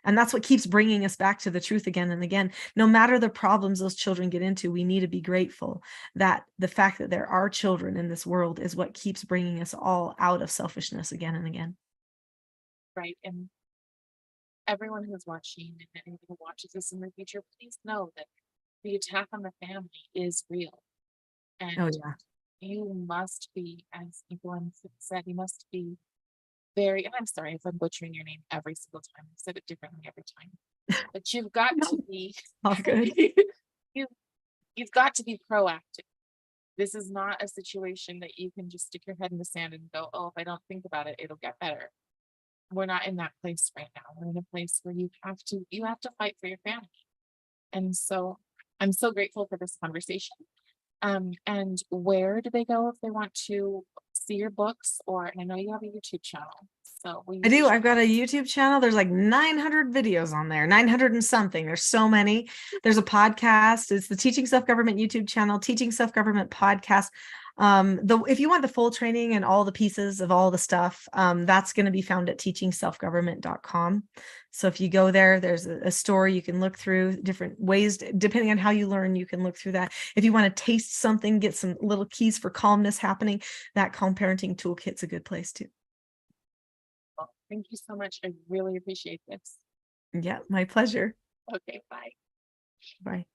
Speaker 2: And that's what keeps bringing us back to the truth again and again. No matter the problems those children get into, we need to be grateful that the fact that there are children in this world is what keeps bringing us all out of selfishness again and again.
Speaker 1: Right. And everyone who's watching and anyone who watches this in the future, please know that the attack on the family is real. And you must be, as Nicholeen said, you must be and I'm sorry if I'm butchering your name every single time. I've said it differently every time. But you've got to be
Speaker 2: all good.
Speaker 1: You've got to be proactive. This is not a situation that you can just stick your head in the sand and go, oh, if I don't think about it, it'll get better. We're not in that place right now. We're in a place where you have to fight for your family. And so I'm so grateful for this conversation. And where do they go if they want to see your books? And I know you have a YouTube channel. So
Speaker 2: I do. I've got a YouTube channel. There's like 900 videos on there, 900 and something. There's so many. There's a podcast. It's the Teaching Self-Government YouTube channel, Teaching Self-Government podcast. If you want the full training and all the pieces of all the stuff, that's going to be found at teachingselfgovernment.com. So if you go there, there's a store you can look through different ways, depending on how you learn, you can look through that. If you want to taste something, get some little keys for calmness happening, that Calm Parenting Toolkit's a good place too.
Speaker 1: Well, thank you so much. I really appreciate this.
Speaker 2: Yeah, my pleasure.
Speaker 1: Okay, bye.
Speaker 2: Bye.